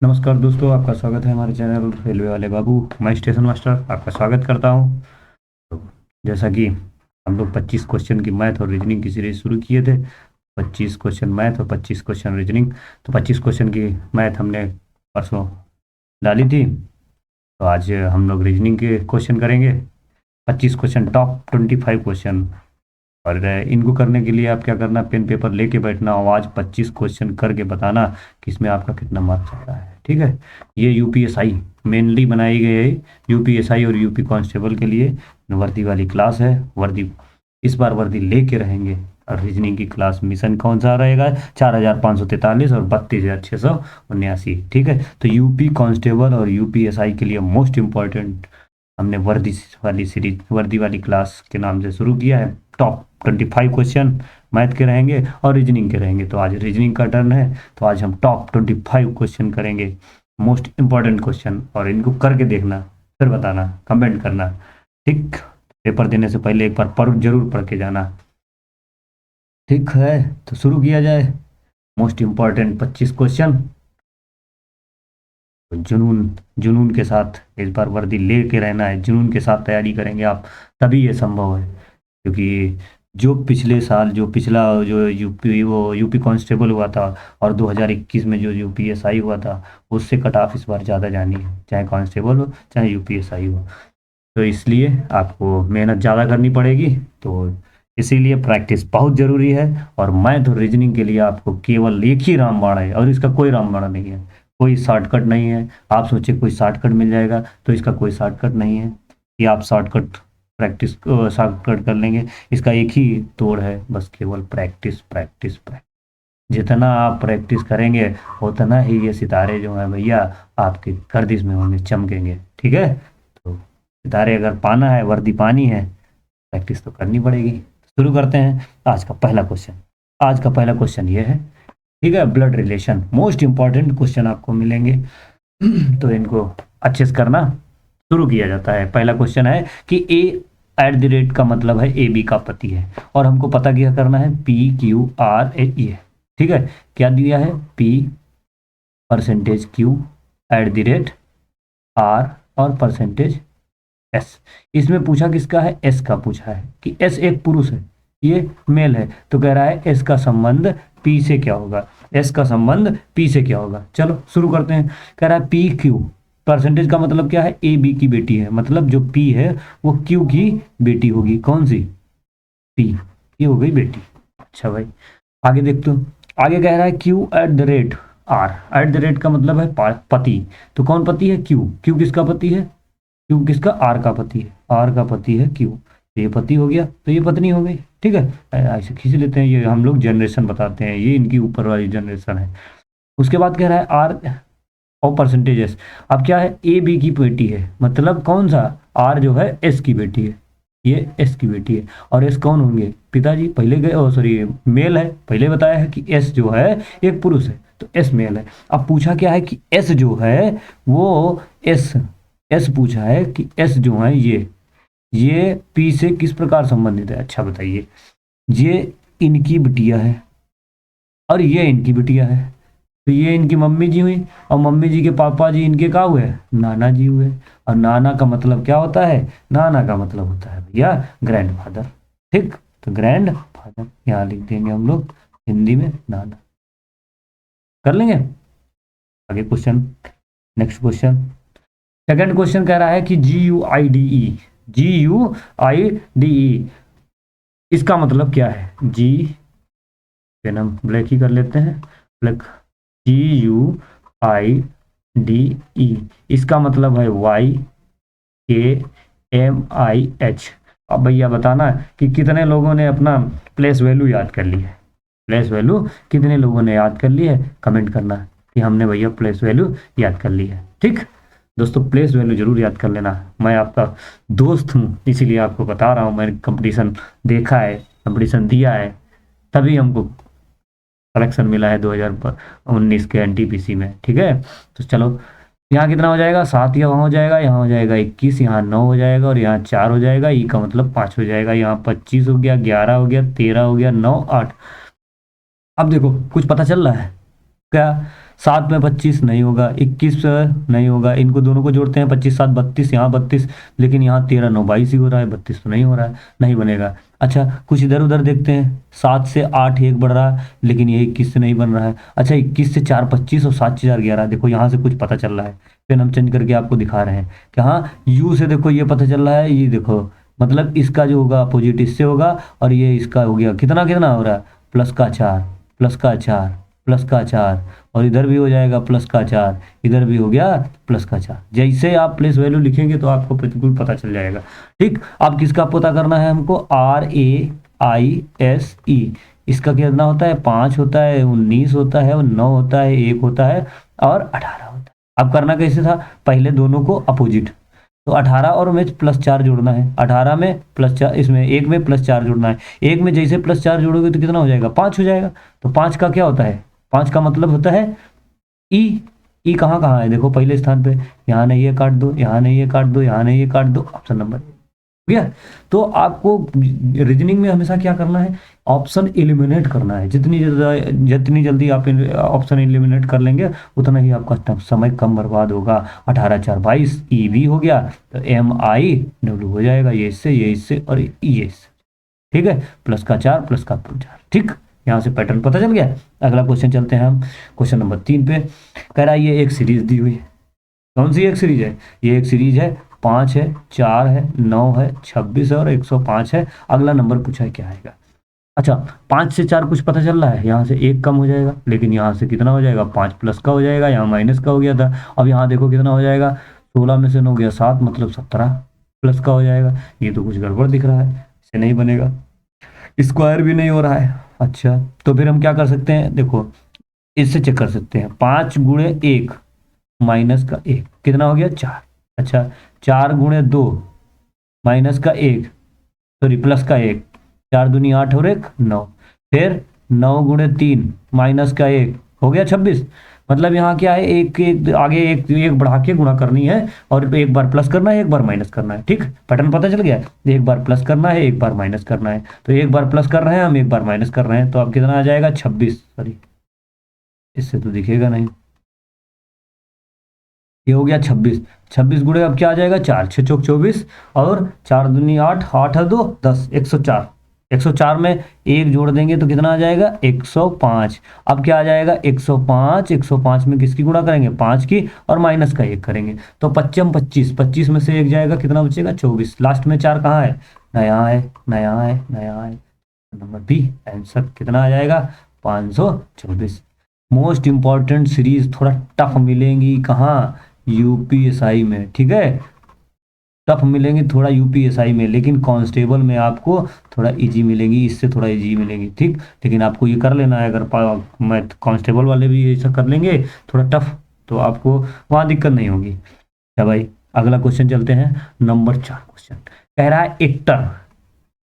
नमस्कार दोस्तों, आपका स्वागत है हमारे चैनल रेलवे वाले बाबू। मैं स्टेशन मास्टर आपका स्वागत करता हूं। तो जैसा कि हम लोग 25 क्वेश्चन की मैथ और रीजनिंग की सीरीज शुरू किए थे। 25 क्वेश्चन मैथ और 25 क्वेश्चन रीजनिंग। तो 25 क्वेश्चन की मैथ हमने परसों डाली थी। तो आज हम लोग रीजनिंग के क्वेश्चन करेंगे। 25 क्वेश्चन, टॉप 25 क्वेश्चन। और इनको करने के लिए आप क्या करना, पेन पेपर लेके बैठना और आज 25 क्वेश्चन करके बताना कि इसमें आपका कितना मार्क्स आता है। ठीक है। ये यूपीएसआई मेनली बनाई गई है, यूपीएसआई और यूपी कांस्टेबल के लिए वर्दी वाली क्लास है। वर्दी इस बार वर्दी लेके रहेंगे। और रीजनिंग की क्लास मिशन कौन सा रहेगा? 4543 और 32,679। ठीक है। तो यूपी कांस्टेबल और यूपीएसआई के लिए मोस्ट इम्पॉर्टेंट हमने वर्दी वाली सीरीज, वर्दी वाली क्लास के नाम से शुरू किया है। टॉप 25 क्वेश्चन मैथ के रहेंगे और रीजनिंग के रहेंगे। तो आज रीजनिंग का टर्न है। तो आज हम टॉप 25 क्वेश्चन करेंगे, मोस्ट इंपॉर्टेंट क्वेश्चन। और इनको करके देखना, फिर बताना, कमेंट करना। ठीक। पेपर देने से पहले एक बार जरूर पढ़ के जाना। ठीक है। तो शुरू किया जाए। Most important 25 question. जुनून जुनून के साथ इस बार वर्दी लेके रहना है, जुनून के साथ तैयारी करेंगे आप, तभी ये संभव है। क्योंकि जो पिछले साल, जो पिछला जो यूपी कांस्टेबल हुआ था और 2021 में जो यूपीएसआई हुआ था, उससे कट ऑफ इस बार ज़्यादा जानी है, चाहे कांस्टेबल हो चाहे यूपीएसआई हो। तो इसलिए आपको मेहनत ज़्यादा करनी पड़ेगी। तो इसीलिए प्रैक्टिस बहुत ज़रूरी है। और मैथ और रीजनिंग के लिए आपको केवल एक ही रामबाण है और इसका कोई रामबाण नहीं है, कोई शॉर्टकट नहीं है। आप सोचे कोई शॉर्टकट मिल जाएगा, तो इसका कोई शॉर्टकट नहीं है कि आप शॉर्टकट कर लेंगे। इसका एक ही तोड़ है, बस केवल प्रैक्टिस प्रैक्टिस प्रैक्टिस। जितना आप प्रैक्टिस करेंगे उतना ही ये सितारे जो हैं भैया आपके गर्दिश में होंगे, चमकेंगे। ठीक है। तो सितारे अगर पाना है, वर्दी पानी है, प्रैक्टिस तो करनी पड़ेगी। शुरू करते हैं आज का पहला क्वेश्चन। आज का पहला क्वेश्चन ये है। ठीक है। Blood relation, most important question आपको मिलेंगे। तो इनको अच्छे से करना। शुरू किया जाता है। पहला क्वेश्चन है कि ए एट द रेट का मतलब है ए बी का पति है। और हमको पता क्या करना है, P Q R A A. ठीक है। क्या दिया है, P percentage Q at the rate R और परसेंटेज एस। इसमें पूछा किसका है, एस का पूछा है कि एस एक पुरुष है, ये मेल है। तो कह रहा है एस का संबंध पी से क्या होगा, एस का संबंध पी से क्या होगा। चलो शुरू करते हैं। कह रहा है पी क्यू, परसेंटेज का मतलब क्या है, ए बी की बेटी है, मतलब जो पी है वो क्यू की बेटी होगी। कौन सी, पी, ये हो गई बेटी। अच्छा भाई, आगे देख तो। आगे कह रहा है Q at the rate R. At the rate का मतलब है पति। तो कौन पति है, क्यू। क्यू किसका पति है, क्यू किसका, आर का पति है। आर का पति है क्यू। तो ये पति हो गया, तो ये पत्नी हो गई। ठीक है। ऐसे खींच लेते हैं, ये हम लोग जनरेशन बताते हैं, ये इनकी ऊपर वाली जनरेशन है। उसके बाद कह रहा है आर और परसेंटेजेस। अब क्या है, ए बी की बेटी है, मतलब कौन सा, आर जो है एस की बेटी है, ये एस की बेटी है। और एस कौन होंगे, पिताजी। पहले गए, ओ सॉरी, मेल है। पहले बताया है कि एस जो है एक पुरुष है, तो एस मेल है। अब पूछा क्या है कि एस जो है वो एस एस पूछा है कि एस जो है ये पी से किस प्रकार संबंधित है। अच्छा बताइए, ये इनकी बिटिया है और ये इनकी बिटिया है। तो ये इनकी मम्मी जी हुई और मम्मी जी के पापा जी इनके क्या हुए, नाना जी हुए। और नाना का मतलब क्या होता है, नाना का मतलब होता है भैया ग्रैंड फादर। ठीक। तो ग्रैंड फादर यहाँ लिख देंगे हम लोग हिंदी में, नाना। कर लेंगे आगे question. Next question, second question कह रहा है कि GUIDE, GUIDE इसका मतलब क्या है। जी, पेन हम ब्लैक ही कर लेते हैं, ब्लैक। GUIDE इसका मतलब है YKMIH। अब भैया बताना कि कितने लोगों ने अपना प्लेस वैल्यू याद कर ली है। प्लेस वैल्यू कितने लोगों ने याद कर ली है, कमेंट करना कि हमने भैया प्लेस वैल्यू याद कर ली है। ठीक दोस्तों, प्लेस वैल्यू जरूर याद कर लेना। मैं आपका दोस्त हूँ, इसीलिए आपको बता रहा हूँ। मैंने कंपटीशन देखा है, कंपटीशन दिया है, तभी हमको कलेक्शन मिला है 2019 के NTPC में। ठीक है। तो चलो, यहाँ कितना हो जाएगा, 7, या वहाँ हो जाएगा, यहाँ हो जाएगा 21, यहाँ 9 हो जाएगा और यहाँ 4 हो जाएगा। ई का मतलब 5 हो जाएगा। यहाँ 25 हो गया, 11 हो गया, 13 हो गया, 9, 8। अब देखो कुछ पता चल रहा है क्या, 7 में 25 नहीं होगा, 21 नहीं होगा, इनको दोनों को जोड़ते हैं 25 7 32, यहाँ 32, लेकिन यहाँ 13 9 22 ही हो रहा है, 32 तो नहीं हो रहा है, नहीं बनेगा। अच्छा कुछ इधर उधर देखते हैं, 7 से 8 1 बढ़ रहा है, लेकिन ये 21 से नहीं बन रहा है। अच्छा 21 से 4 25 और 7 4 11, देखो यहाँ से कुछ पता चल रहा है, फिर हम चेंज करके आपको दिखा रहे हैं कि हाँ यू से देखो ये पता चल रहा है, ये देखो मतलब इसका जो होगा अपोजिट इससे होगा, और ये इसका हो गया कितना कितना हो रहा है, प्लस का 4 प्लस का 4 प्लस का 4, और इधर भी हो जाएगा प्लस का 4, इधर भी हो गया प्लस का 4। जैसे आप प्लेस वैल्यू लिखेंगे तो आपको बिल्कुल पता चल जाएगा। ठीक, अब किसका पता करना है हमको, RAISE, इसका कितना होता है, 5 होता है, 19 होता है, और 9 होता है, 1 होता है, और 18 होता है। अब करना कैसे था, पहले दोनों को अपोजिट, तो 18 और में प्लस 4 जोड़ना है, 18 में प्लस 4, इसमें एक में प्लस 4 जोड़ना है, एक में जैसे प्लस 4 जोड़ोगे तो कितना हो जाएगा, 5 हो जाएगा। तो 5 का क्या होता है, 5 का मतलब होता है ई। ई कहाँ कहाँ है, देखो पहले स्थान पे, यहाँ नहीं ये काट दो, यहाँ नहीं ये काट दो, यहाँ नहीं ये काट दो, ऑप्शन नंबर हो गया। तो आपको रीजनिंग में हमेशा क्या करना है, ऑप्शन एलिमिनेट करना है। जितनी जल्दी आप ऑप्शन एलिमिनेट कर लेंगे उतना ही आपका समय कम बर्बाद होगा। 18 4 22, ई भी हो गया, तो MIW हो जाएगा, ये इससे और ये इससे। ठीक है, प्लस का 4 प्लस का 4। ठीक, यहाँ से पैटर्न पता चल गया। अगला क्वेश्चन चलते हैं हम, क्वेश्चन नंबर 3 पे। कह रहा है ये एक सीरीज दी हुई है, कौन सी एक सीरीज है, ये एक सीरीज है, 5 है, 4 है, 9 है, 26 है और 105 है। अगला नंबर पूछा है क्या आएगा। अच्छा 5 से 4 कुछ पता चल रहा है, यहाँ से 1 कम हो जाएगा, लेकिन यहाँ से कितना हो जाएगा, 5 प्लस का हो जाएगा, यहाँ माइनस का हो गया था। अब यहाँ देखो कितना हो जाएगा, 16 में से 9 गया 7, मतलब 17 प्लस का हो जाएगा। ये तो कुछ गड़बड़ दिख रहा है, इससे नहीं बनेगा, स्क्वायर भी नहीं हो रहा है। अच्छा तो फिर हम क्या कर सकते हैं, देखो इससे चेक कर सकते हैं, 5 गुणे 1 माइनस का 1 कितना हो गया, 4। अच्छा 4 गुणे 2 माइनस का 1, सॉरी प्लस का 1, 4 दूनी 8 और 1 9, फिर 9 गुणे 3 माइनस का 1 हो गया 26। मतलब यहाँ क्या है, एक एक आगे एक एक बढ़ा के गुणा करनी है, और एक बार प्लस करना है, एक बार माइनस करना है। ठीक, पैटर्न पता चल गया, एक बार प्लस करना है, एक बार माइनस करना है। तो एक बार प्लस कर रहे हैं हम, एक बार माइनस कर रहे हैं, तो अब कितना आ जाएगा 26, सॉरी इससे तो दिखेगा नहीं, ये हो गया 26। 26 गुणे अब क्या आ जाएगा, 4 6 चौक 24, और 4 दूनी 8, 8 है 2 10, 104। 104 में एक जोड़ देंगे तो कितना आ जाएगा, 105। अब क्या आ जाएगा 105, 105 में किसकी गुणा करेंगे, 5 की, और माइनस का 1 करेंगे, तो 25 25, 25 में से एक जाएगा, कितना बचेगा 24। लास्ट में 4 कहाँ है, नया है, नया है, नया है, नंबर बी आंसर कितना आ जाएगा, 524। मोस्ट इंपॉर्टेंट सीरीज थोड़ा टफ मिलेंगी कहाँ, UPSI में। ठीक है, टफ मिलेंगी थोड़ा UPSI में, लेकिन कांस्टेबल में आपको थोड़ा इजी मिलेंगी, इससे थोड़ा इजी मिलेंगी। ठीक, लेकिन आपको ये कर लेना है, अगर मैं कांस्टेबल वाले भी ऐसा कर लेंगे थोड़ा टफ, तो आपको वहाँ दिक्कत नहीं होगी। क्या भाई, अगला क्वेश्चन चलते हैं, नंबर 4 क्वेश्चन। कह रहा है एक्टर,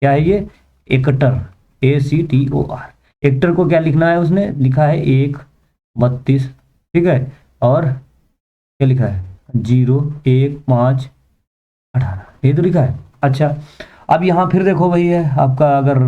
क्या है ये, एक्टर, ACTOR। एक्टर को क्या लिखना है, उसने लिखा है 1 32, ठीक है, और क्या लिखा है 0 1 5 18, ये तो लिखा है। अच्छा अब यहाँ फिर देखो भाई है आपका, अगर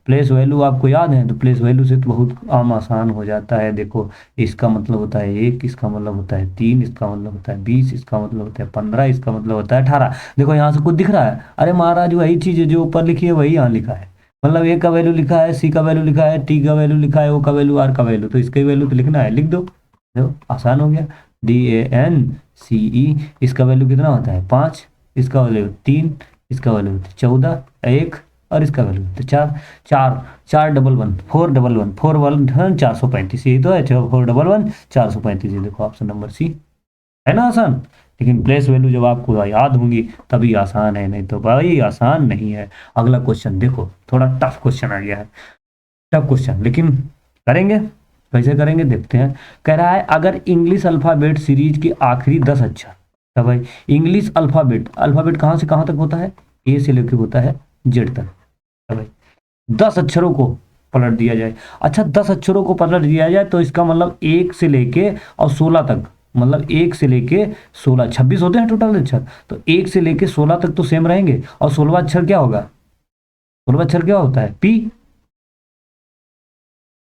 प्लेस वैल्यू आपको याद है तो प्लेस वैल्यू से तो बहुत आम आसान हो जाता है। देखो इसका मतलब होता है 1, इसका मतलब होता है 3, इसका मतलब होता है 20, इसका मतलब होता है 15, इसका मतलब होता है 18। देखो यहाँ से कुछ दिख रहा है, अरे महाराज वही चीज़ जो ऊपर लिखी है वही यहाँ लिखा है, मतलब ए का वैल्यू लिखा है, सी का वैल्यू लिखा है, टी का वैल्यू लिखा है, ओ का वैल्यू, आर का वैल्यू, तो इसका वैल्यू तो लिखना है, लिख दो। देखो आसान हो गया, DANCE, इसका वैल्यू कितना होता है 5, इसका वैल्यू 3, इसका वैल्यू 14 1, और इसका वैल्यू 4 4 4 डबल 1 4 डबल 1 4 1 435, यही तो है 4 डबल 1 435। देखो ऑप्शन नंबर सी है ना आसान, लेकिन प्लेस वैल्यू जब आपको याद होंगी तभी आसान है, नहीं तो भाई आसान नहीं है। अगला क्वेश्चन देखो, थोड़ा टफ क्वेश्चन आ गया है, टफ क्वेश्चन, लेकिन करेंगे, कैसे करेंगे देखते हैं। कह रहा है अगर इंग्लिश अल्फ़ाबेट सीरीज के आखिरी 10 अक्षर, तो भाई इंग्लिश अल्फ़ाबेट, अल्फ़ाबेट कहाँ से कहाँ तक होता है, ए से लेकर होता है जेड तक, तो भाई 10 अक्षरों को पलट दिया जाए। अच्छा 10 अक्षरों को पलट दिया जाए तो इसका मतलब 1 से लेके और 16 तक, मतलब 1 से लेके 16, 26 होते हैं टोटल अक्षर, तो 1 से लेके 16 तक तो सेम रहेंगे, और 16वां अक्षर क्या होगा, 16वां अक्षर क्या होता है, पी।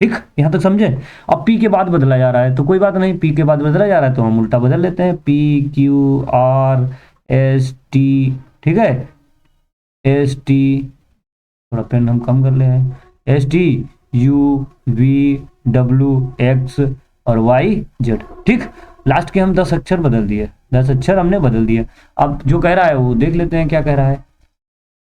ठीक, यहाँ तक समझे। अब पी के बाद बदला जा रहा है तो कोई बात नहीं, पी के बाद बदला जा रहा है तो हम उल्टा बदल लेते हैं, P Q R S T. ठीक है, एस टी, थोड़ा पेन हम कम कर ले हैं, S T U V W x और वाई जेड। ठीक, लास्ट के हम 10 अक्षर बदल दिए, 10 अक्षर हमने बदल दिए। अब जो कह रहा है वो देख लेते हैं क्या कह रहा है।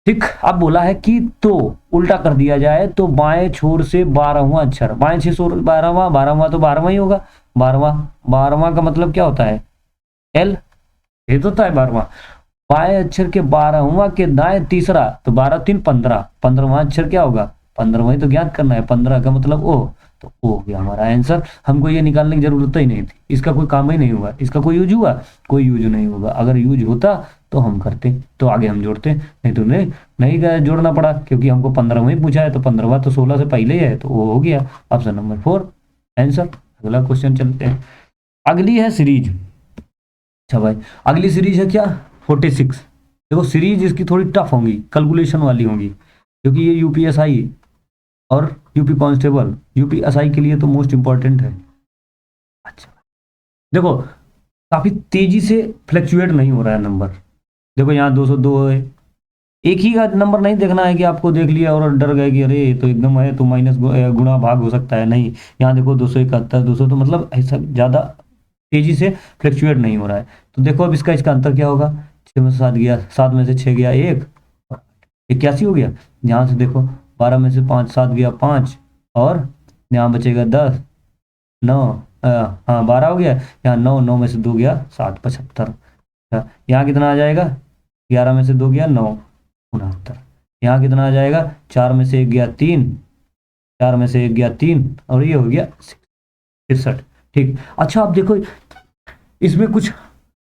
ठीक, अब बोला है कि तो उल्टा कर दिया जाए तो बाएं छोर से 12वां अक्षर, बाएं छोर 12वां, 12वां तो 12वां ही होगा, 12वां, 12वां का मतलब क्या होता है, एल, ये तो होता है 12वां। बाएं अक्षर के 12वां के दाएं तीसरा, तो 12 3 15, 15वां अक्षर क्या होगा, 15वां ही तो ज्ञात करना है, 15 का मतलब ओ, तो ओ हो गया हमारा आंसर। हमको ये निकालने की जरूरत ही नहीं थी, इसका कोई काम ही नहीं हुआ, इसका कोई यूज हुआ, कोई यूज नहीं होगा। अगर यूज होता तो हम करते, तो आगे हम जोड़ते, नहीं तो नहीं गया, जोड़ना पड़ा क्योंकि हमको 15वां ही पूछा है, तो 15वां तो 16 से पहले ही है, तो वो हो गया ऑप्शन नंबर 4 आंसर। अगला क्वेश्चन चलते हैं, अगली है सीरीज। अच्छा भाई, अगली सीरीज है क्या, 46। देखो सीरीज इसकी थोड़ी टफ होंगी, कैलकुलेशन वाली होंगी, क्योंकि ये यूपीएसआई और यूपी कांस्टेबल, यूपीएसआई के लिए तो मोस्ट इंपॉर्टेंट है। अच्छा, देखो काफी तेजी से फ्लक्चुएट नहीं हो रहा है नंबर। देखो यहाँ 202 है, एक ही का नंबर नहीं देखना है कि आपको देख लिया और डर गए कि अरे ये तो एकदम है तो माइनस गुणा भाग हो सकता है, नहीं। यहाँ देखो 271, 200, तो मतलब ऐसा ज़्यादा तेजी से फ्लक्चुएट नहीं हो रहा है। तो देखो अब इसका अंतर क्या होगा, 6 में से 7 गया, 7 में से 6 गया 1, 81 हो गया। यहाँ से देखो 12 में से 5 7 गया 5, और यहाँ बचेगा 10 9, हाँ 12 हो गया, यहाँ 9, 9 में से 2 गया 7, 75। यहाँ कितना आ जाएगा, 11 में से 2 गया 9, 69। यहाँ कितना आ जाएगा, 4 में से 1 गया 3, 4 में से 1 गया 3, और ये हो गया 63। ठीक, अच्छा अब देखो इसमें कुछ,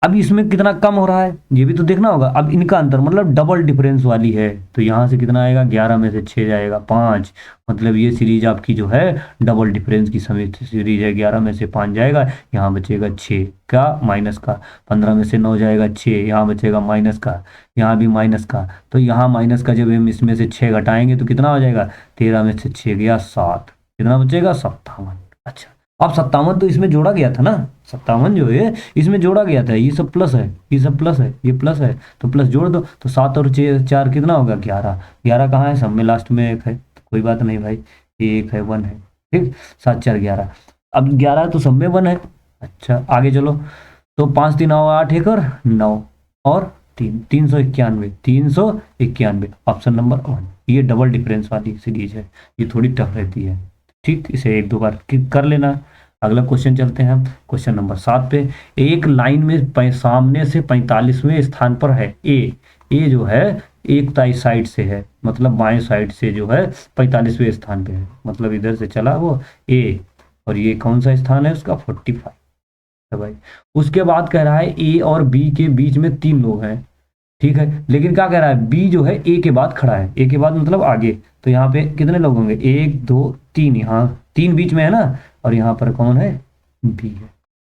अब इसमें कितना कम हो रहा है ये भी तो देखना होगा। अब इनका अंतर मतलब डबल डिफरेंस वाली है, तो यहाँ से कितना आएगा, 11 में से 6 जाएगा 5, मतलब ये सीरीज आपकी जो है डबल डिफरेंस की समेत सीरीज है। 11 में से 5 जाएगा, यहाँ बचेगा 6 का माइनस का, 15 में से 9 जाएगा 6, यहाँ बचेगा माइनस का, यहाँ भी माइनस का, तो यहाँ माइनस का जब हम इसमें से 6 घटाएंगे तो कितना हो जाएगा, 13 में से 6 गया 7, कितना बचेगा 57। अच्छा, अब 57 तो इसमें जोड़ा गया था ना, 57 जो है इसमें जोड़ा गया था, ये सब प्लस है, ये सब प्लस है, ये प्लस है, तो प्लस जोड़ दो, तो 7 और 4 कितना होगा 11, 11 कहाँ है, सब में लास्ट में 1 है, तो कोई बात नहीं भाई, ये 1 है 1 है। ठीक, 7 4 11, अब 11 तो सब में 1 है। अच्छा आगे चलो, तो 5 3 8 1 और 9 और 3, 391, 391 ऑप्शन नंबर 1। ये डबल डिफरेंस वाली सीरीज है, ये थोड़ी टफ रहती है। ठीक, इसे एक दो बार कर लेना। अगला क्वेश्चन चलते हैं हम क्वेश्चन नंबर 7 पे। एक लाइन में सामने से 45वें स्थान पर है ए जो है एक ताई साइड से है, मतलब बाएं साइड से जो है 45वें स्थान पे है, मतलब इधर से चला वो ए, और ये कौन सा स्थान है उसका 45 है भाई। उसके बाद कह रहा है ए और बी के बीच में 3 लोग हैं, ठीक है, लेकिन क्या कह रहा है, बी जो है ए के बाद खड़ा है, ए के बाद मतलब आगे, तो यहाँ पे कितने लोग होंगे, 1 2 3, यहाँ 3 बीच में है ना, और यहाँ पर कौन है, बी है।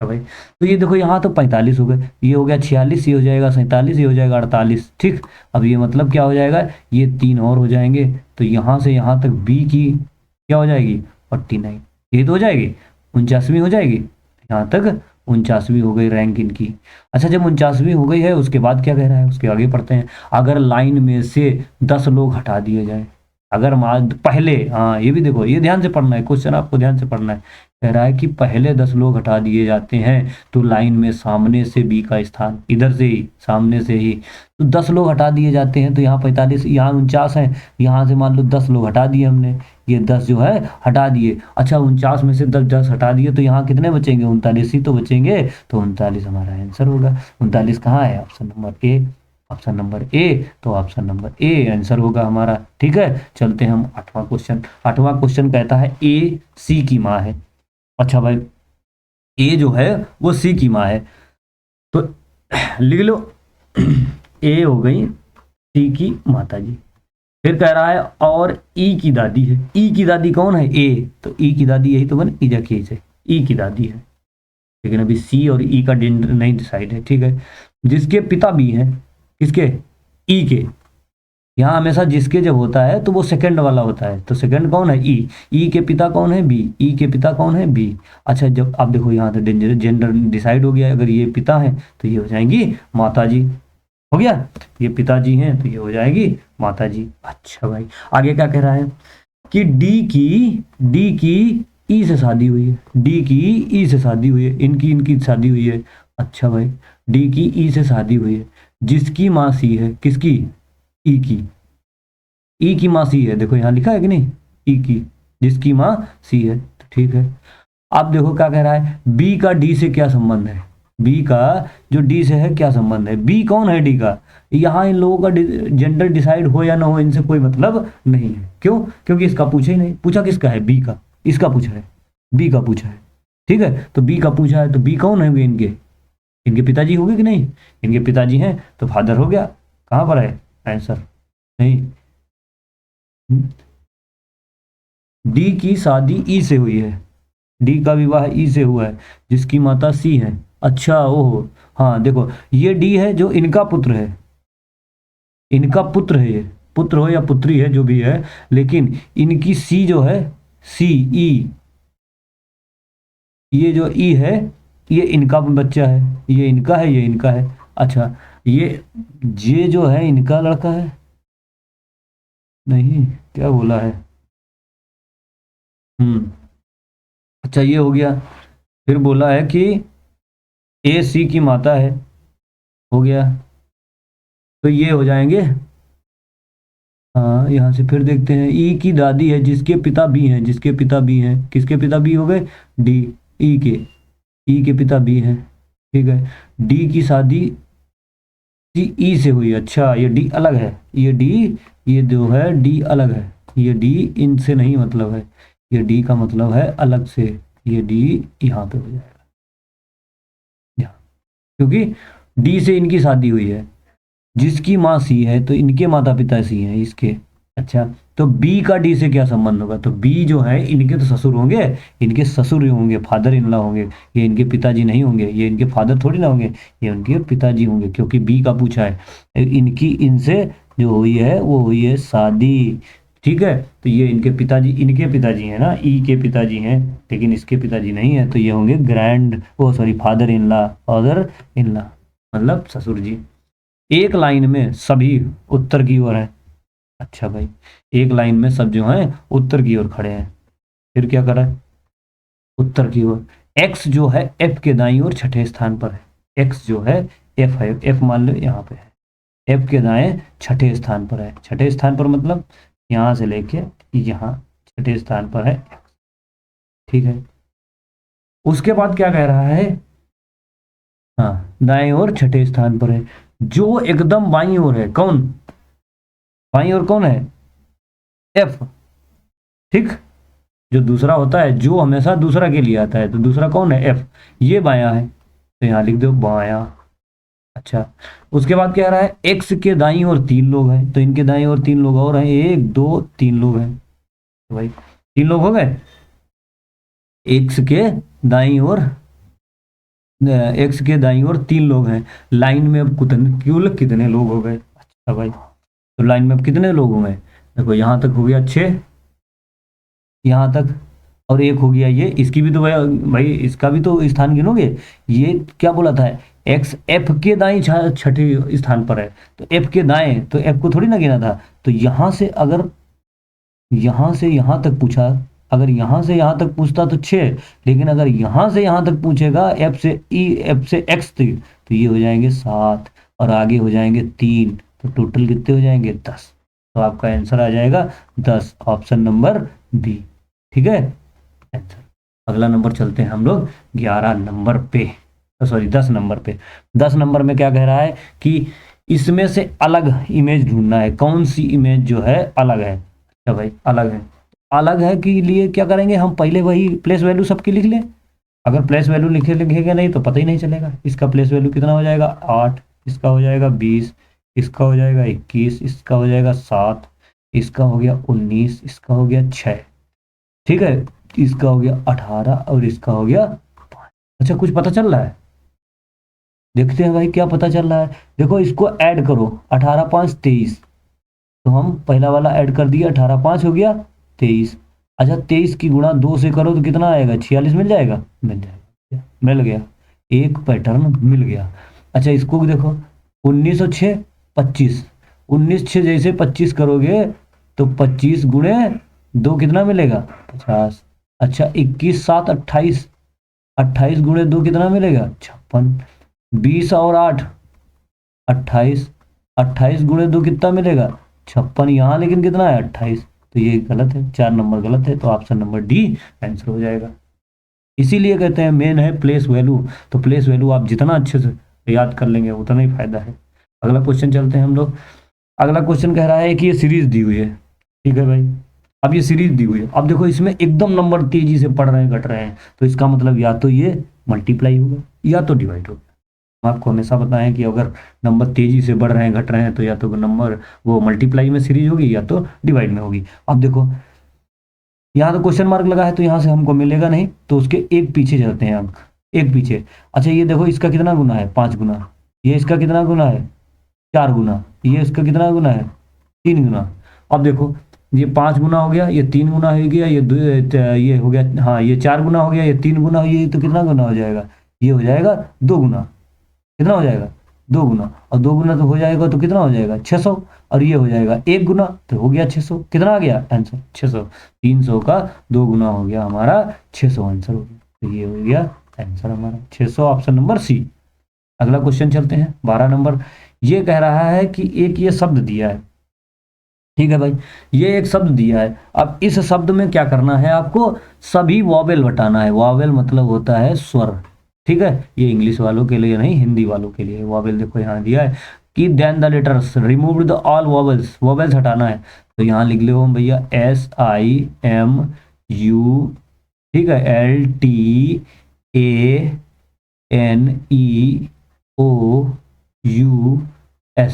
तो भाई तो ये देखो यहाँ तो 45 हो गए, ये हो गया 46, ये हो जाएगा 47, ये हो जाएगा 48। ठीक, अब ये मतलब क्या हो जाएगा, ये 3 और हो जाएंगे, तो यहाँ से यहाँ तक बी की क्या हो जाएगी 49, ये तो हो जाएगी 49वीं हो जाएगी, यहाँ तक 49वीं हो गई रैंक इनकी। अच्छा जब 49वीं हो गई है उसके बाद क्या कह रहा है, उसके आगे पढ़ते हैं, अगर लाइन में से 10 लोग हटा दिए जाए, अगर पहले, हाँ ये भी देखो, ये ध्यान से पढ़ना है, क्वेश्चन आपको ध्यान से पढ़ना है। कह रहा है कि पहले 10 लोग हटा दिए जाते हैं तो लाइन में सामने से बी का स्थान, इधर से ही सामने से ही, तो 10 लोग हटा दिए जाते हैं, तो यहाँ 45, यहाँ 49 है, यहाँ से मान लो 10 लोग हटा दिए हमने, ये 10 जो है हटा दिए। अच्छा 49 में से 10 हटा दिए तो यहाँ कितने बचेंगे, 39 ही तो बचेंगे, तो 39 हमारा आंसर होगा। 39 कहाँ है, option number A, option number A, तो ऑप्शन नंबर ए आंसर होगा हमारा। ठीक है, चलते हैं हम 8वां क्वेश्चन। 8वां क्वेश्चन कहता है ए सी की माँ है। अच्छा भाई, ए जो है वो सी की माँ है, तो लिख लो ए हो गई सी की माता जी। फिर कह रहा है और ई की दादी है, ई की दादी कौन है, ए, तो ई की दादी यही तो बने ईजा की से, ई की दादी है, लेकिन अभी सी और ई का जेंडर नहीं डिसाइड है। ठीक है, जिसके पिता भी हैं, किसके, ई के, यहाँ हमेशा जिसके जब होता है तो वो सेकंड वाला होता है, तो सेकंड कौन है? ई। ई के पिता कौन है? बी। ई के पिता कौन है? बी। अच्छा, जब आप देखो यहाँ तो डेंजर जेंडर डिसाइड हो गया है। अगर ये पिता है तो ये हो जाएंगी माता जी। हो गया, ये पिताजी हैं तो ये हो जाएगी माता जी। अच्छा भाई, आगे क्या कह रहा है कि डी की ई से शादी हुई है। डी की ई से शादी हुई है, इनकी इनकी शादी हुई है। अच्छा भाई, डी की ई से शादी हुई है, जिसकी माँ सी है। किसकी? ई की। ई की माँ सी है, देखो यहाँ लिखा है कि नहीं, ई की, जिसकी माँ सी है, तो ठीक है। अब देखो क्या कह रहा है, बी का डी से क्या संबंध है? बी का जो डी से है क्या संबंध है? बी कौन है डी का? यहाँ इन लोगों का जेंडर डिसाइड हो या ना हो इनसे कोई मतलब नहीं है। क्यों? क्योंकि इसका पूछा ही नहीं। पूछा किसका है? बी का। इसका पूछा है, बी का पूछा है। ठीक है, तो बी का पूछा है तो बी कौन है इनके? इनके पिताजी हो गए कि नहीं? इनके पिताजी हैं तो फादर हो गया। कहाँ पर है आंसर? नहीं। डी की शादी ई से हुई है, डी का विवाह ई से हुआ है, जिसकी माता सी है। अच्छा, ओहो, हाँ देखो, ये डी है जो इनका पुत्र है, इनका पुत्र है, ये पुत्र हो या पुत्री है जो भी है, लेकिन इनकी सी जो है, सी ई, ये जो ई है ये इनका बच्चा है, ये इनका है, ये इनका है। अच्छा, ये जो है इनका लड़का है। नहीं, क्या बोला है? हम्म। अच्छा, ये हो गया। फिर बोला है कि ए सी की माता है। हो गया, तो ये हो जाएंगे। हाँ, यहाँ से फिर देखते हैं, ई की दादी है जिसके पिता बी हैं, जिसके पिता बी हैं, किसके पिता बी हो गए? डी। ई के, ई के पिता बी हैं। ठीक है, डी की शादी ई से हुई। अच्छा, ये डी अलग है, ये डी, ये जो है डी अलग है, ये डी इनसे नहीं मतलब है, ये डी का मतलब है अलग से। ये डी यहाँ पे हो जाएगा यहाँ, क्योंकि डी से इनकी शादी हुई है, जिसकी माँ सी है तो इनके माता पिता सी हैं इसके। अच्छा, तो बी का डी से क्या संबंध होगा? तो बी जो है इनके तो ससुर होंगे, इनके ससुर ही होंगे, फादर इन लॉ होंगे। ये इनके पिताजी नहीं होंगे, ये इनके फादर थोड़ी ना होंगे, ये उनके पिताजी होंगे, क्योंकि बी का पूछा है। इनकी इनसे जो हुई है वो हुई है शादी। ठीक है, तो ये इनके पिताजी हैं ना, ई के पिताजी हैं, लेकिन इसके पिताजी नहीं है, तो ये होंगे grand, oh sorry, father in law, father in law मतलब ससुर जी। एक लाइन में सभी उत्तर की ओर है। अच्छा भाई, एक लाइन में सब जो है उत्तर की ओर खड़े हैं। फिर क्या करा है? उत्तर की ओर। एक्स जो है एफ के दाईं ओर छठे स्थान पर है। एक्स जो है एफ है, एफ मान लो यहाँ पे है, एफ के दाएं छठे स्थान पर है। छठे स्थान पर मतलब यहाँ से लेके यहाँ छठे स्थान पर है। ठीक है, उसके बाद क्या कह रहा है? हाँ, दाएं ओर छठे स्थान पर है। जो एकदम बाईं ओर है, कौन? बाईं ओर कौन है? एफ। ठीक, जो दूसरा होता है, जो हमेशा दूसरा के लिए आता है, तो दूसरा कौन है? एफ। ये बायां है, तो यहाँ लिख दो बायां। अच्छा, उसके बाद क्या रहा है? एक्स के दाईं ओर तीन लोग हैं, तो इनके दाईं ओर तीन लोग और हैं, एक दो तीन लोग हैं, तो भाई तीन लोग हो गए। एक्स के दाईं ओर, एक्स के दाईं ओर तीन लोग हैं। लाइन में अब कुल कितने लोग हो गए? अच्छा भाई, तो लाइन में अब कितने लोग हो गए? देखो, यहाँ तक हो गया 6, यहाँ तक, और एक हो गया ये, इसकी भी तो भाई इसका भी तो स्थान गिनोगे। ये क्या बोला था? एक्स एफ के दाएं छठे स्थान पर है, तो एफ के दाएं, तो एफ को थोड़ी ना गिना था। तो यहाँ से अगर यहाँ से यहाँ तक पूछा, अगर यहाँ से यहाँ तक पूछता तो 6, लेकिन अगर यहाँ से यहाँ तक पूछेगा, एफ से ई, एफ से एक्स तक, तो ये हो जाएंगे 7, और आगे हो जाएंगे 3, तो टोटल कितने हो जाएंगे? 10। तो आपका आंसर आ जाएगा 10, ऑप्शन नंबर बी। ठीक है, आंसर। अगला नंबर चलते हैं हम लोग 11 नंबर पे, सॉरी 10 नंबर पे। 10 नंबर में क्या कह रहा है कि इसमें से अलग इमेज ढूंढना है। कौन सी इमेज जो है अलग है? अच्छा भाई, अलग है, अलग है के लिए क्या करेंगे हम? पहले वही प्लेस वैल्यू सबकी लिख लें। अगर प्लेस वैल्यू लिखेंगे नहीं तो पता ही नहीं चलेगा। इसका प्लेस वैल्यू कितना हो जाएगा? 8, इसका हो जाएगा 20, इसका हो जाएगा 21, इसका हो जाएगा 7, इसका हो गया 19, इसका हो गया 6। ठीक है, इसका हो गया 18 और इसका हो गया 5। अच्छा, कुछ पता चल रहा है? देखते हैं भाई क्या पता चल रहा है। देखो, इसको ऐड करो, 18 5 23, तो हम पहला वाला ऐड कर दिया, 18 5 हो गया 23। अच्छा 23 की गुणा 2 से करो तो कितना आएगा, 46 मिल जाएगा, मिल जाएगा, मिल गया, एक पैटर्न मिल गया। अच्छा इसको भी देखो, 19 और 6 25, 19 6 जैसे 25 करोगे तो 25 गुणे 2 कितना मिलेगा, 50। अच्छा 21 7 28, 28 गुणे 2 कितना मिलेगा, 56। 20 और 8 28, 28 गुणे 2 कितना मिलेगा, 56। यहाँ लेकिन कितना है, 28। तो ये गलत है, 4 नंबर गलत है, तो ऑप्शन नंबर डी आंसर हो जाएगा। इसीलिए कहते हैं मेन है प्लेस वैल्यू। तो प्लेस वैल्यू आप जितना अच्छे से याद कर लेंगे उतना ही फायदा है। अगला क्वेश्चन चलते हैं हम लोग। अगला क्वेश्चन कह रहा है कि ये सीरीज दी हुई है, ठीक है भाई। अब ये सीरीज दी हुई है, अब देखो इसमें एकदम नंबर तेजी से बढ़ रहे हैं घट रहे हैं, तो इसका मतलब या तो ये मल्टीप्लाई होगा या तो डिवाइड होगा। हम आपको हमेशा बताएं कि अगर नंबर तेजी से बढ़ रहे हैं घट रहे हैं तो या तो नंबर वो मल्टीप्लाई में सीरीज होगी या तो डिवाइड में होगी। अब देखो यहाँ तो क्वेश्चन मार्क लगा है तो यहाँ से हमको मिलेगा नहीं, तो उसके एक पीछे चलते हैं अंक, एक पीछे। अच्छा ये देखो इसका कितना गुना है, 5 गुना। ये इसका कितना गुना है, 4 गुना। ये इसका कितना गुना है, 3 गुना। अब देखो ये 5 गुना हो गया, ये 3 गुना हो गया, ये हो गया, हाँ ये 4 गुना हो गया, ये 3 गुना, ये तो कितना गुना हो जाएगा, ये हो जाएगा 2 गुना। कितना हो जाएगा, 2 गुना। और 2 गुना तो हो जाएगा तो कितना हो जाएगा, 600। और ये हो जाएगा 1 गुना, तो हो गया 600। कितना आ गया आंसर, 600। 300 का 2 गुना हो गया हमारा 600, आंसर हो गया। तो ये हो गया आंसर हमारा 600, ऑप्शन नंबर सी। अगला क्वेश्चन चलते हैं 12 नंबर। ये कह रहा है कि एक ये शब्द दिया है, ठीक है भाई, ये एक शब्द दिया है। अब इस शब्द में क्या करना है आपको, सभी वॉवेल हटाना है। वॉवेल मतलब होता है स्वर, ठीक है। ये इंग्लिश वालों के लिए नहीं, हिंदी वालों के लिए। वॉवेल देखो यहाँ दिया है कि then the letters remove the all vowels, vowels हटाना है। तो यहाँ लिख लो भैया SIMU, ठीक है, LTANEOUS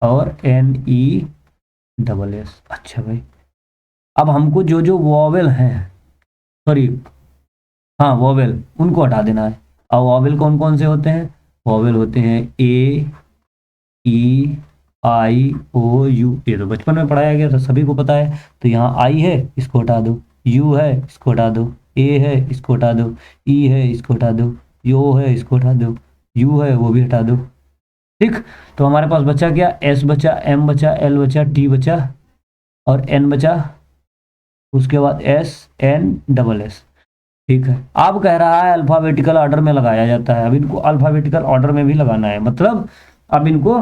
और NESS। अच्छा भाई, अब हमको जो जो वॉवेल हैं, सॉरी, हाँ वॉवेल, उनको हटा देना है। अब वॉवेल कौन कौन से होते हैं, वॉवेल होते हैं A E I O U। ये तो बचपन में पढ़ाया गया था, सभी को पता है। तो यहाँ आई है, इसको हटा दो, यू है इसको हटा दो, ए है इसको हटा दो, ई है इसको हटा दो, यो है इसको हटा दो, यू है वो भी हटा दो, ठीक। तो हमारे पास बचा क्या, एस बचा, एम बचा, एल बचा, टी बचा और एन बचा, उसके बाद SNSS, ठीक है। अब कह रहा है अल्फाबेटिकल ऑर्डर में लगाया जाता है। अब इनको अल्फाबेटिकल ऑर्डर में भी लगाना है, मतलब अब इनको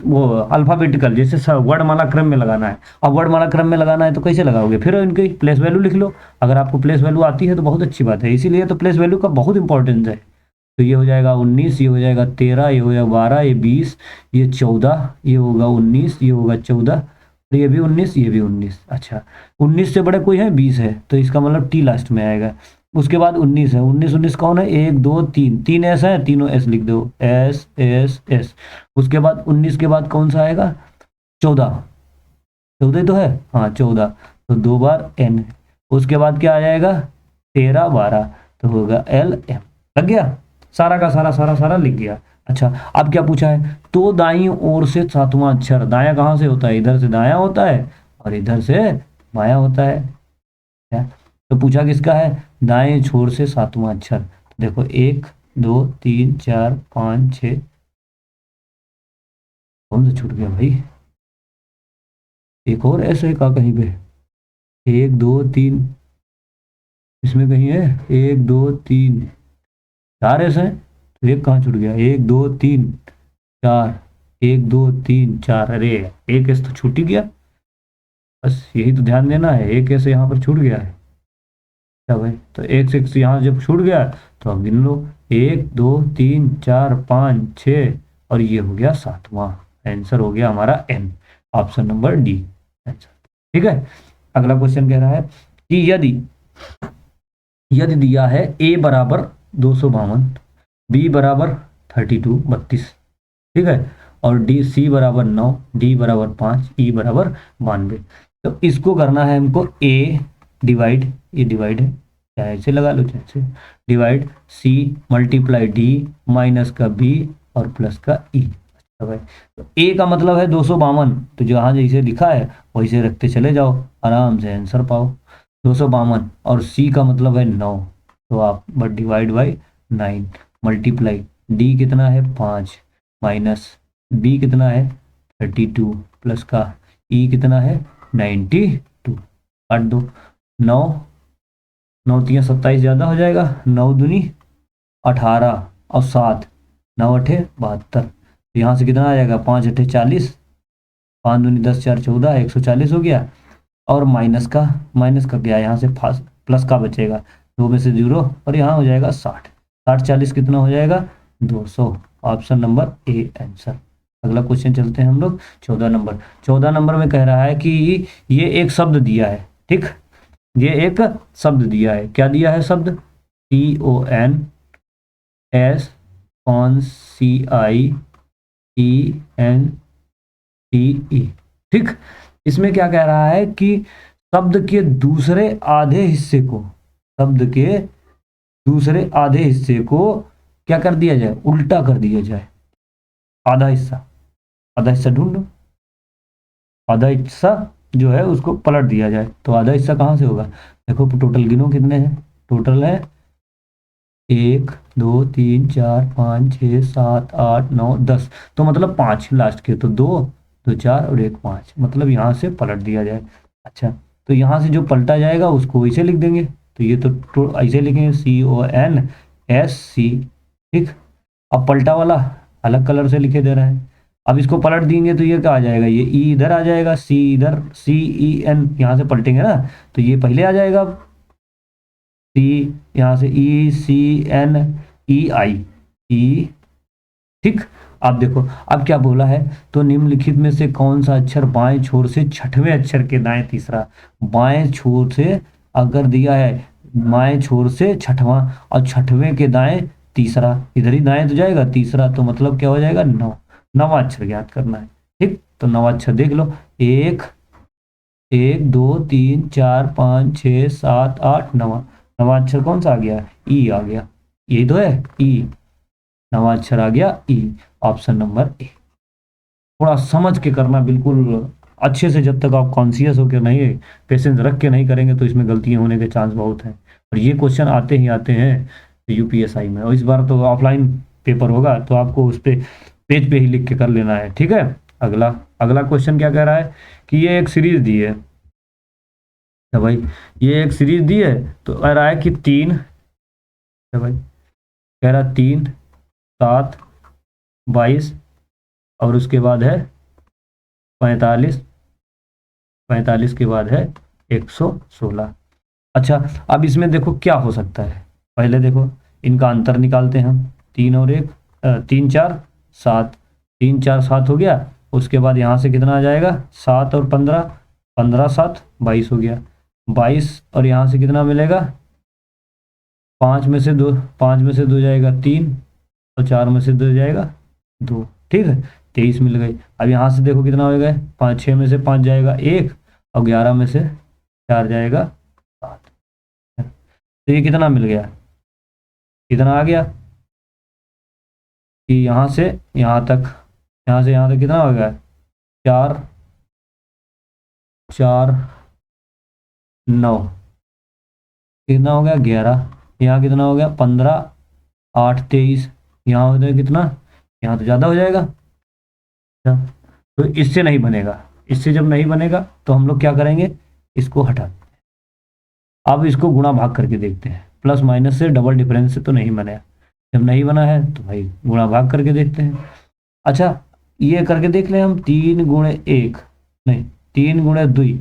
वो अल्फाबेटिकल जैसे वर्णमाला क्रम में लगाना है। अब वर्णमाला क्रम में लगाना है तो कैसे लगाओगे, फिर इनकी प्लेस वैल्यू लिख लो। अगर आपको प्लेस वैल्यू आती है तो बहुत अच्छी बात है, इसीलिए तो प्लेस वैल्यू का बहुत इंपॉर्टेंस है। तो ये हो जाएगा 19, ये हो जाएगा 13, ये हो जाएगा 12, ये 20, ये 14, ये होगा 19, ये होगा 14, तो ये भी 19, ये भी 19। अच्छा 19 से बड़े कोई है, 20 है, तो इसका मतलब टी लास्ट में आएगा। उसके बाद 19 है, 19 19 कौन है, 1 2 3, 3 एस है, तीनों एस लिख दो, S। उसके बाद 19 के बाद कौन सा आएगा, 14, 14 तो है, हाँ 14, तो 2 बार N है। उसके बाद क्या आ जाएगा, 13 12, तो होगा LM। लग गया, सारा का सारा सारा सारा लिख गया। अच्छा अब क्या पूछा है, तो दाईं ओर से सातवां अक्षर, दाया कहाँ से होता है, इधर से दाया होता है और इधर से बाया होता है, क्या। तो पूछा किसका है, दाएं छोर से सातवां अक्षर। देखो 1 2 3 4 5 6, कौन सा छूट गया भाई, एक और ऐसे का कहीं पे, 1 2 3, इसमें कहीं है 1 2 3 4 ऐसे हैं, तो एक कहाँ छूट गया, 1 2 3 4, 1 2 3 4, अरे एक ऐसे तो छूट ही गया। बस यही तो ध्यान देना है, एक ऐसे यहाँ पर छूट गया है, क्या भाई। तो एक से यहाँ जब छूट गया तो अब गिन लो, 1 2 3 4 5 6 और ये हो गया सातवां। आंसर हो गया हमारा N, option number D answer, ठीक है। अगला क्वेश्चन कह रहा है कि यदि यदि दिया है A बराबर 252, B बराबर 32, ठीक है, और C बराबर 9, D बराबर 5, E बराबर 92। तो इसको करना है हमको A डिवाइड, ये डिवाइड है, चाहे ऐसे लगा लो चाहे ऐसे, divide C multiply D minus का B और प्लस का E। तो भाई तो ए का मतलब है 252, तो जहाँ जैसे लिखा है वैसे रखते चले जाओ, आराम से आंसर पाओ 252। और सी का मतलब है 9, तो आप but divide by 9, multiply D कितना है 5, माइनस बी कितना है 32, प्लस का ई कितना है 92, काट दो। 9, 9 3 27 ज़्यादा हो जाएगा, 9 दूनी 18 और 7, 9 अठे 72, तो यहाँ से कितना आ जाएगा 5 अठे 40, 5 दूनी 10 4 14, 140 हो गया। और माइनस का क्या है यहाँ से फास्ट प्लस का बचेगा, दो में से जीरो, और यहाँ हो जाएगा 60, 60 40 कितना हो जाएगा 200। Option number A answer. अगला क्वेश्चन चलते हैं हम लोग 14 नंबर। 14 नंबर में कह रहा है कि ये एक शब्द दिया है, ठीक, ये एक शब्द दिया है, क्या दिया है शब्द, CONSCIENTE, ठीक। इसमें क्या कह रहा है कि शब्द के दूसरे आधे हिस्से को, शब्द के दूसरे आधे हिस्से को क्या कर दिया जाए, उल्टा कर दिया जाए। आधा हिस्सा, आधा हिस्सा ढूंढो, आधा हिस्सा जो है उसको पलट दिया जाए, तो आधा हिस्सा कहाँ से होगा, देखो टोटल गिनो कितने हैं, टोटल है 1 2 3 4 5 6 7 8 9 10, तो मतलब 5 लास्ट के, तो 2 2 4 और 1 5, मतलब यहाँ से पलट दिया जाए। अच्छा, तो यहाँ से जो पलटा जाएगा उसको वैसे लिख देंगे, तो ये तो ऐसे लिखेंगे CONSC, ठीक। अब पलटा वाला अलग कलर से लिखे दे रहे हैं, अब इसको पलट देंगे तो ये क्या आ जाएगा, ये ई इधर आ जाएगा, सी इधर, CEN यहाँ से पलटेंगे ना, तो ये पहले आ जाएगा, सी यहाँ से ECNEI ई, ठीक। अब देखो अब क्या बोला है, तो निम्नलिखित में से कौन सा अक्षर बाएं छोर से छठवें अक्षर के दाएं तीसरा, बाएं छोर से अगर दिया है बाएं छोर से छठवां और छठवें के दाएं तीसरा, इधर ही दाएं तो जाएगा तीसरा, तो मतलब क्या हो जाएगा 9, नवा अक्षर ज्ञात करना है, ठीक। तो नवा अक्षर देख लो, एक 1 2 3 4 5 6 7 8 9, नवा अक्षर कौन सा आ गया, ई आ गया, यही तो है ई, नवा अक्षर आ गया ई, ऑप्शन नंबर ए। थोड़ा समझ के करना बिल्कुल अच्छे से, जब तक आप कॉन्शियस होकर नहीं, पेशेंस रख के नहीं करेंगे तो इसमें गलतियां होने के चांस बहुत हैं, और ये क्वेश्चन आते ही आते हैं UPSI में, और इस बार तो ऑफलाइन पेपर होगा, तो आपको उस पर पेज पे ही लिख के कर लेना है, ठीक है। अगला अगला क्वेश्चन क्या कह रहा है कि ये एक सीरीज दी है, तो भाई ये एक सीरीज दी है, तो कह रहा है कि 3, तो भाई कह रहा 3 7 22 और उसके बाद है 45, 45 के बाद है 116। अच्छा, अब इसमें देखो क्या हो सकता है, पहले देखो इनका अंतर निकालते हैं हम, 3 और 1 3 4 7, 3 4 7 हो गया, उसके बाद यहाँ से कितना आ जाएगा 7 और 15, 15 7 22 हो गया, 22 और यहाँ से कितना मिलेगा, 5 में से 2, 5 में से 2 जाएगा 3 और 4 में से 2 जाएगा 2, ठीक है, 23 मिल गई। अब यहाँ से देखो कितना हो गया, 5 6 में से 5 जाएगा 1 और 11 में से 4 जाएगा 7, तो ये कितना मिल गया, कितना आ गया कि यहाँ से यहाँ तक, यहाँ से यहाँ तक कितना हो गया 4 4 9, कितना हो गया 11, यहाँ कितना हो गया 15 8 23, यहाँ हो गया कितना, यहाँ तो ज़्यादा हो जाएगा। अच्छा, तो इससे नहीं बनेगा, इससे जब नहीं बनेगा तो हम लोग क्या करेंगे, इसको हटा, अब इसको गुणा भाग करके देखते हैं, प्लस माइनस से डबल डिफरेंस से तो नहीं बनेगा, जब नहीं बना है तो भाई गुणा भाग करके देखते हैं। अच्छा, ये करके देख लें हम, 3 गुणे 1 नहीं 3 गुणे 2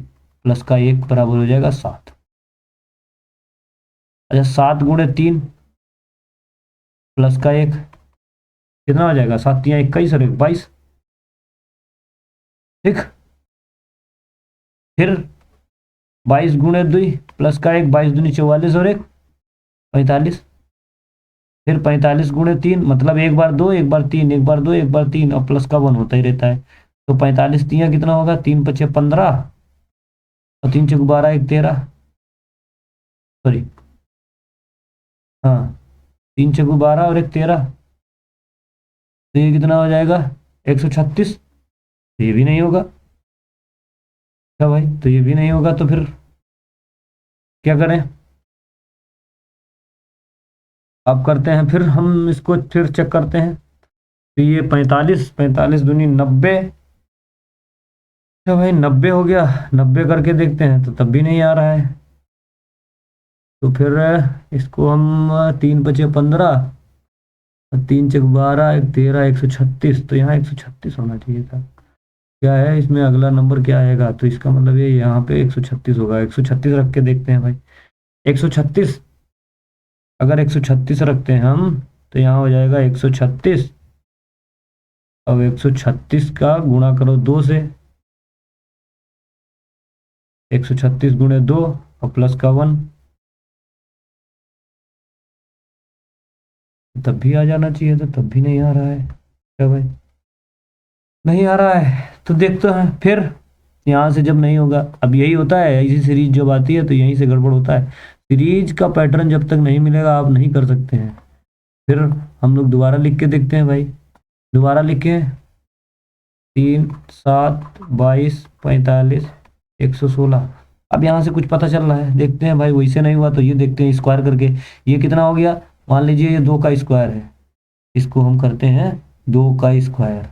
प्लस का 1 बराबर हो जाएगा 7। अच्छा, 7 गुणे 3 प्लस का 1 कितना हो जाएगा, 7 3 21 और 1 22, ठीक। फिर 22 गुणे 2 प्लस का 1 22 दूनी 44 और 1 45, फिर 45 गुणे 3 मतलब एक बार 2 एक बार 3 एक बार 2 एक बार 3, और प्लस का 1 होता ही रहता है, तो 45 3 कितना होगा, 3 5 15 और 3 चौक 12 1 13, सॉरी हाँ 3 चौक 12 और 1 13, तो ये कितना हो जाएगा 136, ये भी नहीं होगा। क्या भाई, तो ये भी नहीं होगा, तो फिर क्या करें? अब करते हैं, फिर हम इसको फिर चेक करते हैं। तो ये 45, 45 दूनी 90। क्या भाई, 90 हो गया। 90 करके देखते हैं तो तब भी नहीं आ रहा है। तो फिर इसको हम 3 × 5 = 15, 3 × 6 = 12, 1 13, 136, तो यहाँ 136 होना चाहिए था। क्या है इसमें, अगला नंबर क्या आएगा? तो इसका मतलब ये यहाँ पे 136 होगा। 136 रख के देखते हैं भाई। 136, अगर 136 रखते हैं हम, तो यहाँ हो जाएगा 136। अब 136 का गुणा करो 2 से, 136 × 2 और प्लस का 1, तब भी आ जाना चाहिए था, तब भी नहीं आ रहा है। क्या भाई, नहीं आ रहा है। तो देखते हैं फिर, यहाँ से जब नहीं होगा, अब यही होता है, ऐसी सीरीज जब आती है तो यहीं से गड़बड़ होता है। सीरीज का पैटर्न जब तक नहीं मिलेगा आप नहीं कर सकते हैं। फिर हम लोग दोबारा लिख के देखते हैं भाई। दोबारा लिखें, 3 7 22 45 116। अब यहाँ से कुछ पता चल रहा है, देखते हैं भाई। वैसे नहीं हुआ तो ये देखते हैं स्क्वायर करके। ये कितना हो गया? मान लीजिए ये 2 का स्क्वायर है, इसको हम करते हैं 2 का स्क्वायर।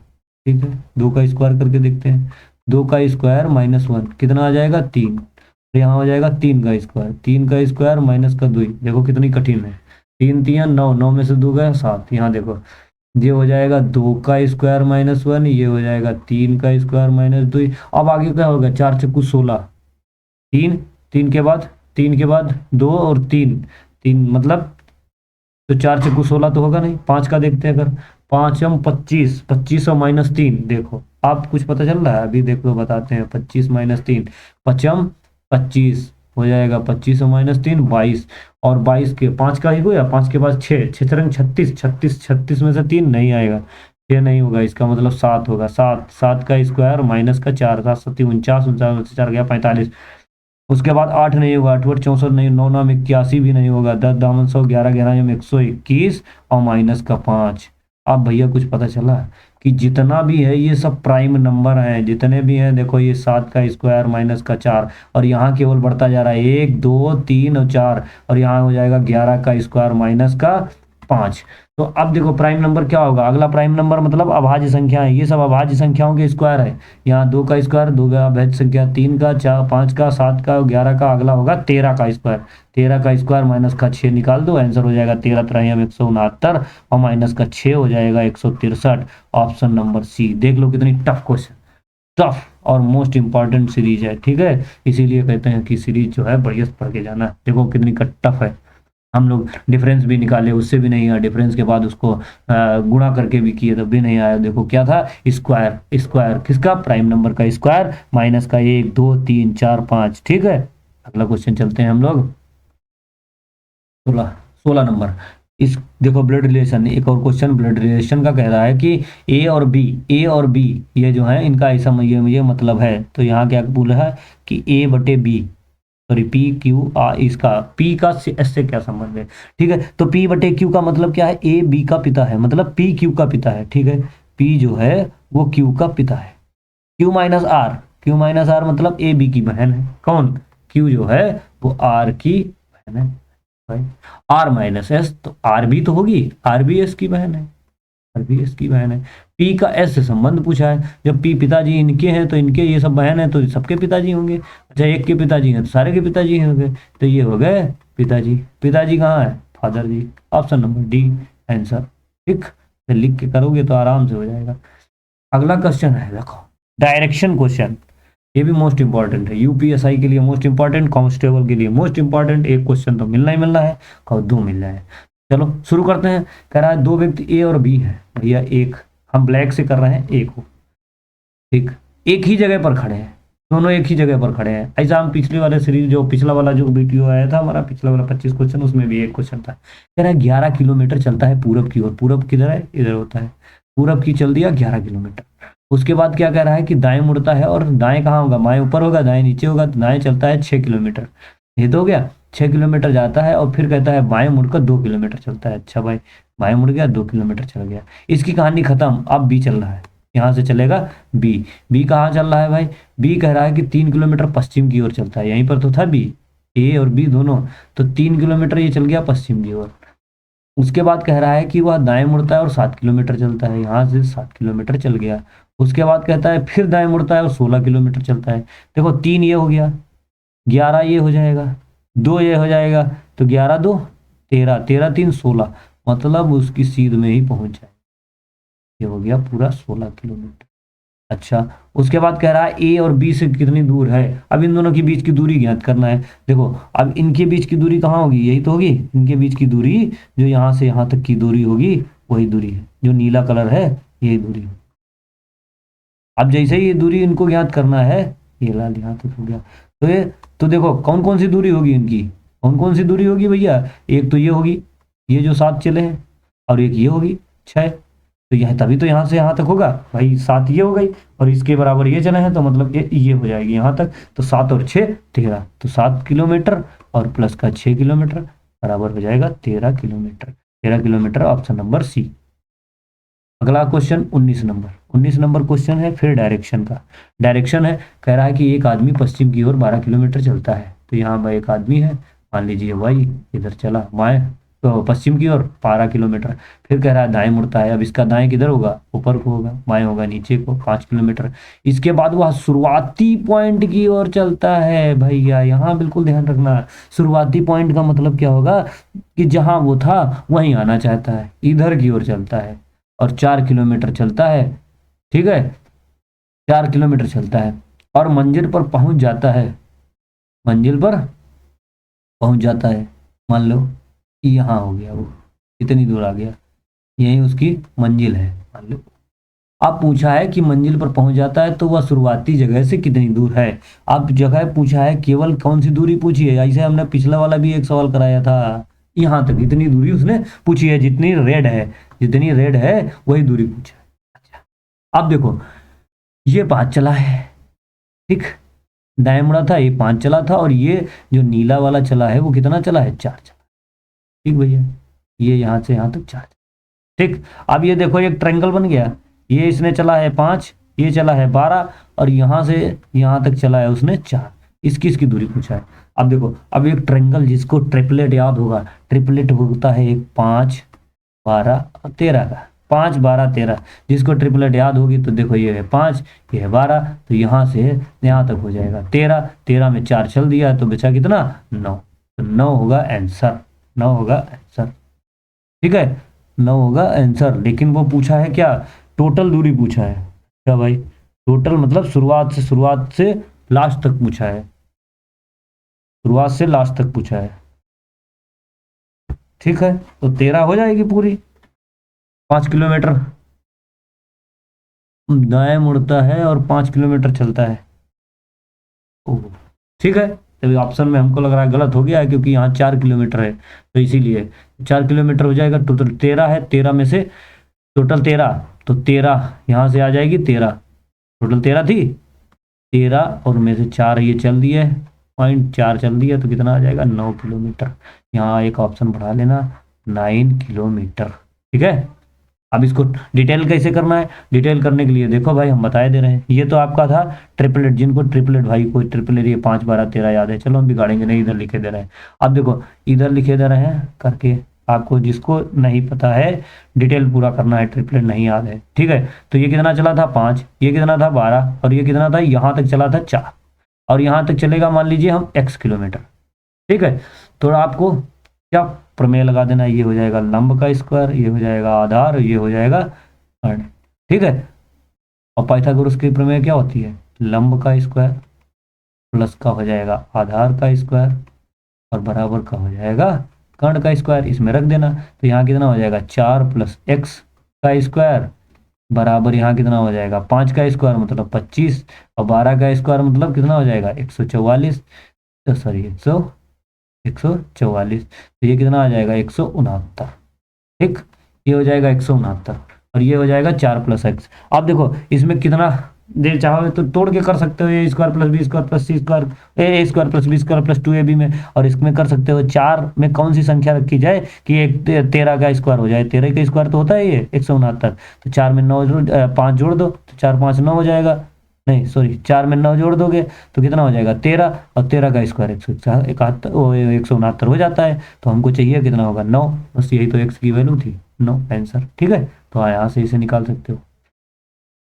ठीक है, 2 का स्क्वायर करके देखते हैं। 2 का स्क्वायर -1 कितना आ जाएगा? 3। तो यहाँ हो जाएगा 3 का स्क्वायर, 3 का स्क्वायर माइनस का 2। देखो कितनी कठिन है। 3 3 9, 9 में से 2 गया 7। यहाँ देखो, ये हो जाएगा 2 का स्क्वायर -1, ये हो जाएगा 3 का स्क्वायर -2। अब आगे क्या होगा? 4 × 16, 3, 3 के बाद, 3 के बाद 2 और 3, 3 मतलब, तो 4 × 16 तो होगा नहीं। 5 का देखते हैं, अगर 5 × 25, 25 और -3, देखो आप कुछ पता चल रहा है? अभी देखो बताते हैं। 25 - 3, 5 × 25 हो जाएगा, 25 और -3 22, और 22 के 5 का ही हुआ, 5 के बाद 6, 6 × 36, 36, 36 में से 3 नहीं आएगा, ये नहीं होगा। इसका मतलब 7 होगा। 7, 7 का स्क्वायर माइनस का 4, 7 7 49, 49 4 गया 45। उसके बाद 8 नहीं होगा, 8 8 64 नहीं, 9 9 81 भी नहीं होगा, 10 दामन 100, 11 11 में 121 और माइनस का 5। अब भैया कुछ पता चला कि जितना भी है ये सब प्राइम नंबर हैं, जितने भी हैं। देखो ये 7 का स्क्वायर माइनस का 4, और यहाँ केवल बढ़ता जा रहा है 1 2 3 और 4, और यहाँ हो जाएगा 11 का स्क्वायर माइनस का 5। तो अब देखो प्राइम नंबर क्या होगा? अगला प्राइम नंबर मतलब अभाज्य संख्या है, ये सब अभाज्य संख्याओं के स्क्वायर है। यहाँ 2 का स्क्वायर, 2 का अभाज्य संख्या, 3 का, 4 5 का, 7 का, 11 का, अगला होगा 13 का स्क्वायर। 13 का स्क्वायर माइनस का 6 निकाल दो, आंसर हो जाएगा 13 3 169 और माइनस का 6 हो जाएगा 163। Option number C. देख लो कितनी टफ क्वेश्चन, टफ और मोस्ट इंपॉर्टेंट सीरीज है। ठीक है, इसीलिए कहते हैं कि सीरीज जो है बढ़िया से पढ़ के जाना। देखो कितनी टफ है। हम लोग डिफरेंस भी निकाले, उससे भी नहीं आया। डिफरेंस के बाद उसको गुणा करके भी किए, तब भी नहीं आया। देखो क्या था? स्क्वायर। स्क्वायर किसका? प्राइम नंबर का स्क्वायर माइनस का 1 2 3 4 5। ठीक है, अगला क्वेश्चन चलते हैं हम लोग। 16, 16 नंबर। इस देखो ब्लड रिलेशन, एक और क्वेश्चन ब्लड रिलेशन का कह रहा है कि ए और बी, ए और बी ये जो है इनका ऐसा ये मतलब है। तो यहाँ क्या बोला है कि A/B, सॉरी PQ, इसका P का S से क्या संबंध है? ठीक है, तो P/Q का मतलब क्या है? A B का पिता है, मतलब P Q का पिता है। ठीक है, P जो है वो Q का पिता है। Q - R, Q - R मतलब A B की बहन है। कौन? Q जो है वो R की बहन है भाई। R - S, तो R भी तो होगी, R भी S की बहन है, R भी S की बहन है। P का S से संबंध पूछा है। जब P पिताजी इनके हैं तो इनके ये सब बहन है, तो सबके पिताजी होंगे। अच्छा, एक के पिताजी हैं तो सारे के पिताजी होंगे, तो ये हो गए पिताजी। पिताजी कहाँ है? Father ji. Option number D answer. ठीक, तो लिख के करोगे तो आराम से हो जाएगा। अगला क्वेश्चन है, देखो डायरेक्शन क्वेश्चन। ये भी मोस्ट इंपॉर्टेंट है, यूपीएसआई के लिए मोस्ट इंपॉर्टेंट, कांस्टेबल के लिए मोस्ट इंपॉर्टेंट। एक क्वेश्चन तो मिलना ही मिलना है, और 2 मिल जाए। चलो शुरू करते हैं। कह रहा है 2 व्यक्ति ए और बी है। भैया एक, हम ब्लैक से कर रहे हैं, एक हो। ठीक, एक ही जगह पर खड़े हैं, दोनों एक ही जगह पर खड़े हैं। ऐसा हम पिछले वाले सीरीज, जो पिछला वाला जो वीडियो आया था हमारा, पिछला वाला 25 क्वेश्चन, उसमें भी एक क्वेश्चन था। कह रहा है 11 किलोमीटर चलता है पूरब की ओर। पूरब किधर है? इधर होता है। पूरब की चल दिया 11 किलोमीटर। उसके बाद क्या कह रहा है कि दाएं मुड़ता है, और दाएं कहाँ होगा? बाएं ऊपर होगा, दाएं नीचे होगा, तो दाएं चलता है 6 किलोमीटर। ये तो हो गया, 6 किलोमीटर जाता है, और फिर कहता है बाएं मुड़कर 2 किलोमीटर चलता है। अच्छा भाई, बाएं मुड़ गया, 2 किलोमीटर चल गया। इसकी कहानी खत्म। अब भी चल रहा है, यहाँ से चलेगा बी। बी कहाँ चल रहा है भाई? बी कह रहा है कि 3 किलोमीटर पश्चिम की ओर चलता है, यहीं पर तो था बी, ए और बी दोनों, तो 3 किलोमीटर ये चल गया पश्चिम की ओर। उसके बाद कह रहा है कि वह दाएं मुड़ता है और 7 किलोमीटर चलता है, यहाँ से 7 किलोमीटर चल गया। उसके बाद कहता है फिर दाएं मुड़ता है और 16 किलोमीटर चलता है। देखो 3 ये हो गया, 11 ये हो जाएगा, 2 ये हो जाएगा, तो 11 2 13, 13 3 16, मतलब उसकी सीध में ही पहुंच जाए। ये हो गया पूरा 16 किलोमीटर। अच्छा, उसके बाद कह रहा है ए और बी से कितनी दूर है। अब इन दोनों के बीच की दूरी ज्ञात करना है। देखो अब इनके बीच की दूरी कहाँ होगी, यही तो होगी इनके बीच की दूरी, जो यहाँ से यहाँ तक की दूरी होगी वही दूरी है, जो नीला कलर है यही दूरी है। अब जैसे ही ये दूरी इनको ज्ञात करना है, ये लाल यहाँ तक हो गया, तो ये, तो देखो कौन कौन सी दूरी होगी इनकी, कौन कौन सी दूरी होगी भैया, एक तो ये होगी, ये जो 7 चले हैं, और एक ये होगी 6, तो यह तभी तो यहाँ से यहाँ तक होगा भाई, 7 ये हो गई, और इसके बराबर ये चले हैं, तो मतलब ये हो जाएगी यहाँ तक, तो 7 और 6 13, तो 7 किलोमीटर और प्लस का 6 किलोमीटर बराबर हो जाएगा 13 kilometre. 13 kilometre, option number C. अगला क्वेश्चन 19 नंबर, 19 नंबर क्वेश्चन है फिर डायरेक्शन का। डायरेक्शन है, कह रहा है कि एक आदमी पश्चिम की ओर 12 किलोमीटर चलता है, तो यहाँ पर एक आदमी है, मान लीजिए वाई इधर चला बाएं, तो पश्चिम की ओर 12 किलोमीटर। फिर कह रहा है दाएं मुड़ता है, अब इसका दाएं किधर होगा, ऊपर को होगा, बाएं होगा नीचे को, 5 किलोमीटर। इसके बाद वह शुरुआती पॉइंट की ओर चलता है भैया, यहाँ बिल्कुल ध्यान रखना, शुरुआती पॉइंट का मतलब क्या होगा कि जहां वो था वहीं आना चाहता है, इधर की ओर चलता है, और 4 किलोमीटर चलता है, ठीक है, 4 किलोमीटर चलता है, और मंजिल पर पहुंच जाता है, मंजिल पर पहुंच जाता है, मान लो कि यहाँ हो गया, वो इतनी दूर आ गया, यही उसकी मंजिल है मान लो। अब पूछा है कि मंजिल पर पहुंच जाता है तो वह शुरुआती जगह से कितनी दूर है। अब जगह पूछा है, केवल कौन सी दूरी पूछी है, ऐसे हमने पिछला वाला भी एक सवाल कराया था, यहाँ तक इतनी दूरी उसने पूछी है, जितनी रेड है, जितनी रेड है वही दूरी पूछा है। अच्छा, अब देखो ये 5 चला है, ठीक, दाएं मुड़ा था, ये 5 चला था, और ये जो नीला वाला चला है वो कितना चला है, 4 चला, ठीक भैया, ये यहाँ से यहाँ तक 4, ठीक। अब ये देखो एक ट्रायंगल बन गया, ये इसने चला है 5, ये चला है 12, और यहाँ से यहाँ तक चला है उसने 4, इसकी इसकी दूरी पूछा है। अब देखो, अब एक ट्रायंगल जिसको ट्रिपलेट याद होगा, ट्रिपलेट होता है एक 5 12 और 13 का, 5 12 13, जिसको ट्रिपलेट याद होगी तो देखो ये है 5, ये है 12, तो यहाँ से यहाँ तक हो जाएगा 13, 13 में 4 चल दिया तो बचा कितना 9, तो 9 होगा आंसर, 9 होगा आंसर, ठीक है, 9 होगा आंसर। लेकिन वो पूछा है क्या, टोटल दूरी पूछा है, क्या भाई, टोटल मतलब शुरुआत से लास्ट तक पूछा है, शुरुआत से लास्ट तक पूछा है, ठीक है, तो 13 हो जाएगी पूरी। 5 किलोमीटर दाएं मुड़ता है और 5 किलोमीटर चलता है, ओह ठीक है, तभी ऑप्शन में हमको लग रहा है गलत हो गया है, क्योंकि यहाँ 4 किलोमीटर है, तो इसीलिए 4 किलोमीटर हो जाएगा। टोटल 13 है, 13 में से टोटल 13, तो 13 यहाँ से आ जाएगी 13, टोटल 13 थी, 13 और में से 4 ये चल दिए, 0.4 चल दिया, तो कितना आ जाएगा 9 किलोमीटर। यहाँ एक ऑप्शन बढ़ा लेना, 9 किलोमीटर, ठीक है। अब इसको डिटेल कैसे करना है, डिटेल करने के लिए देखो भाई हम बताए दे रहे हैं, ये तो आपका था ट्रिपलेट, जिनको ट्रिपलेट भाई कोई ट्रिपलेट ये 5 12 13 याद है, चलो हम बिगाड़ेंगे नहीं, इधर लिखे दे रहे हैं। अब देखो इधर लिखे दे रहे हैं करके, आपको जिसको नहीं पता है डिटेल पूरा करना है, ट्रिपलेट नहीं याद है, ठीक है। तो ये कितना चला था 5, ये कितना था 12, और ये कितना था, यहाँ तक चला था 4, और यहाँ तक चलेगा मान लीजिए हम x किलोमीटर, ठीक है। तो आपको क्या प्रमेय लगा देना, ये हो जाएगा लंब का स्क्वायर, ये हो जाएगा आधार, ये हो जाएगा कर्ण, ठीक है। और पाइथागोरस की प्रमेय क्या होती है, लंब का स्क्वायर प्लस का हो जाएगा आधार का स्क्वायर, और बराबर का हो जाएगा कर्ण का स्क्वायर, इसमें रख देना, तो यहाँ कितना हो जाएगा 4 + x का स्क्वायर बराबर यहाँ कितना हो जाएगा 5 का स्क्वायर मतलब 25, और 12 का स्क्वायर मतलब कितना हो जाएगा 144, तो सॉरी 144, तो ये कितना आ जाएगा 169, ठीक, ये हो जाएगा 169, और ये हो जाएगा 4 + x। अब देखो इसमें कितना चाहो तो तोड़ के कर सकते हो, A square plus B square plus C square, A square plus B square plus 2ab में, और इसमें कर सकते हो 4 में कौन सी संख्या रखी जाए कि एक 13 का स्क्वायर हो जाए, 13 का स्क्वायर तो होता है ये 169, तो 4 में 9 5 जोड़ दो तो 4 5 9 हो जाएगा, नहीं सॉरी 4 में 9 जोड़ दोगे तो कितना हो जाएगा 13, और 13 का स्क्वायर 169 हो जाता है, तो हमको चाहिए कितना होगा 9, बस यही तो एक्स की वैल्यू थी 9 आंसर। ठीक है, तो यहाँ से इसे निकाल सकते हो।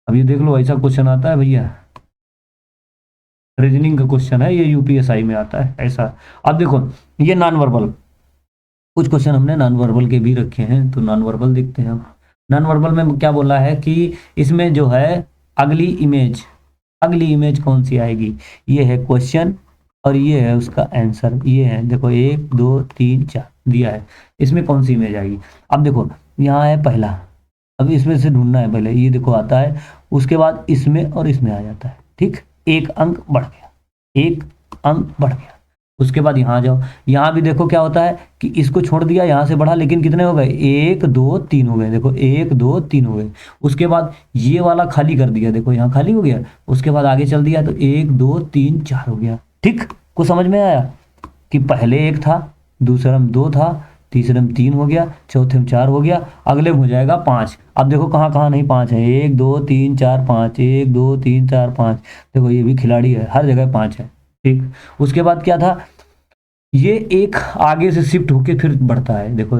अब ये देख लो ऐसा क्वेश्चन आता है भैया, रीजनिंग का क्वेश्चन है ये, यूपीएसआई में आता है ऐसा। अब देखो ये नॉन वर्बल, कुछ क्वेश्चन हमने नॉन वर्बल के भी रखे हैं, तो नॉन वर्बल देखते हैं हम। नॉन वर्बल में क्या बोला है कि इसमें जो है अगली इमेज कौन सी आएगी, ये है क्वेश्चन और ये है उसका आंसर, ये है देखो 1 2 3 4 दिया है, इसमें कौन सी इमेज आएगी। अब देखो यहाँ है पहला, अब इसमें से ढूंढना है, पहले ये देखो आता है, उसके बाद इसमें और इसमें आ जाता है, ठीक, एक अंक बढ़ गया, एक अंक बढ़ गया। उसके बाद यहाँ जाओ, यहाँ भी देखो क्या होता है कि इसको छोड़ दिया, यहाँ से बढ़ा, लेकिन कितने हो गए 1 2 3 हो गए, देखो 1 2 3 हो गए। उसके बाद ये वाला खाली कर दिया, देखो यहाँ खाली हो गया, उसके बाद आगे चल दिया तो 1 2 3 4 हो गया। ठीक, कुछ समझ में आया कि पहले 1 था, दूसरे में 2 था, तीसरे में 3 हो गया, चौथे में 4 हो गया, अगले में हो जाएगा 5। अब देखो कहाँ कहाँ नहीं 5 है, 1 2 3 4 5, 1 2 3 4 5, देखो ये भी खिलाड़ी है, हर जगह 5 है। ठीक, उसके बाद क्या था, ये एक आगे से शिफ्ट होके फिर बढ़ता है, देखो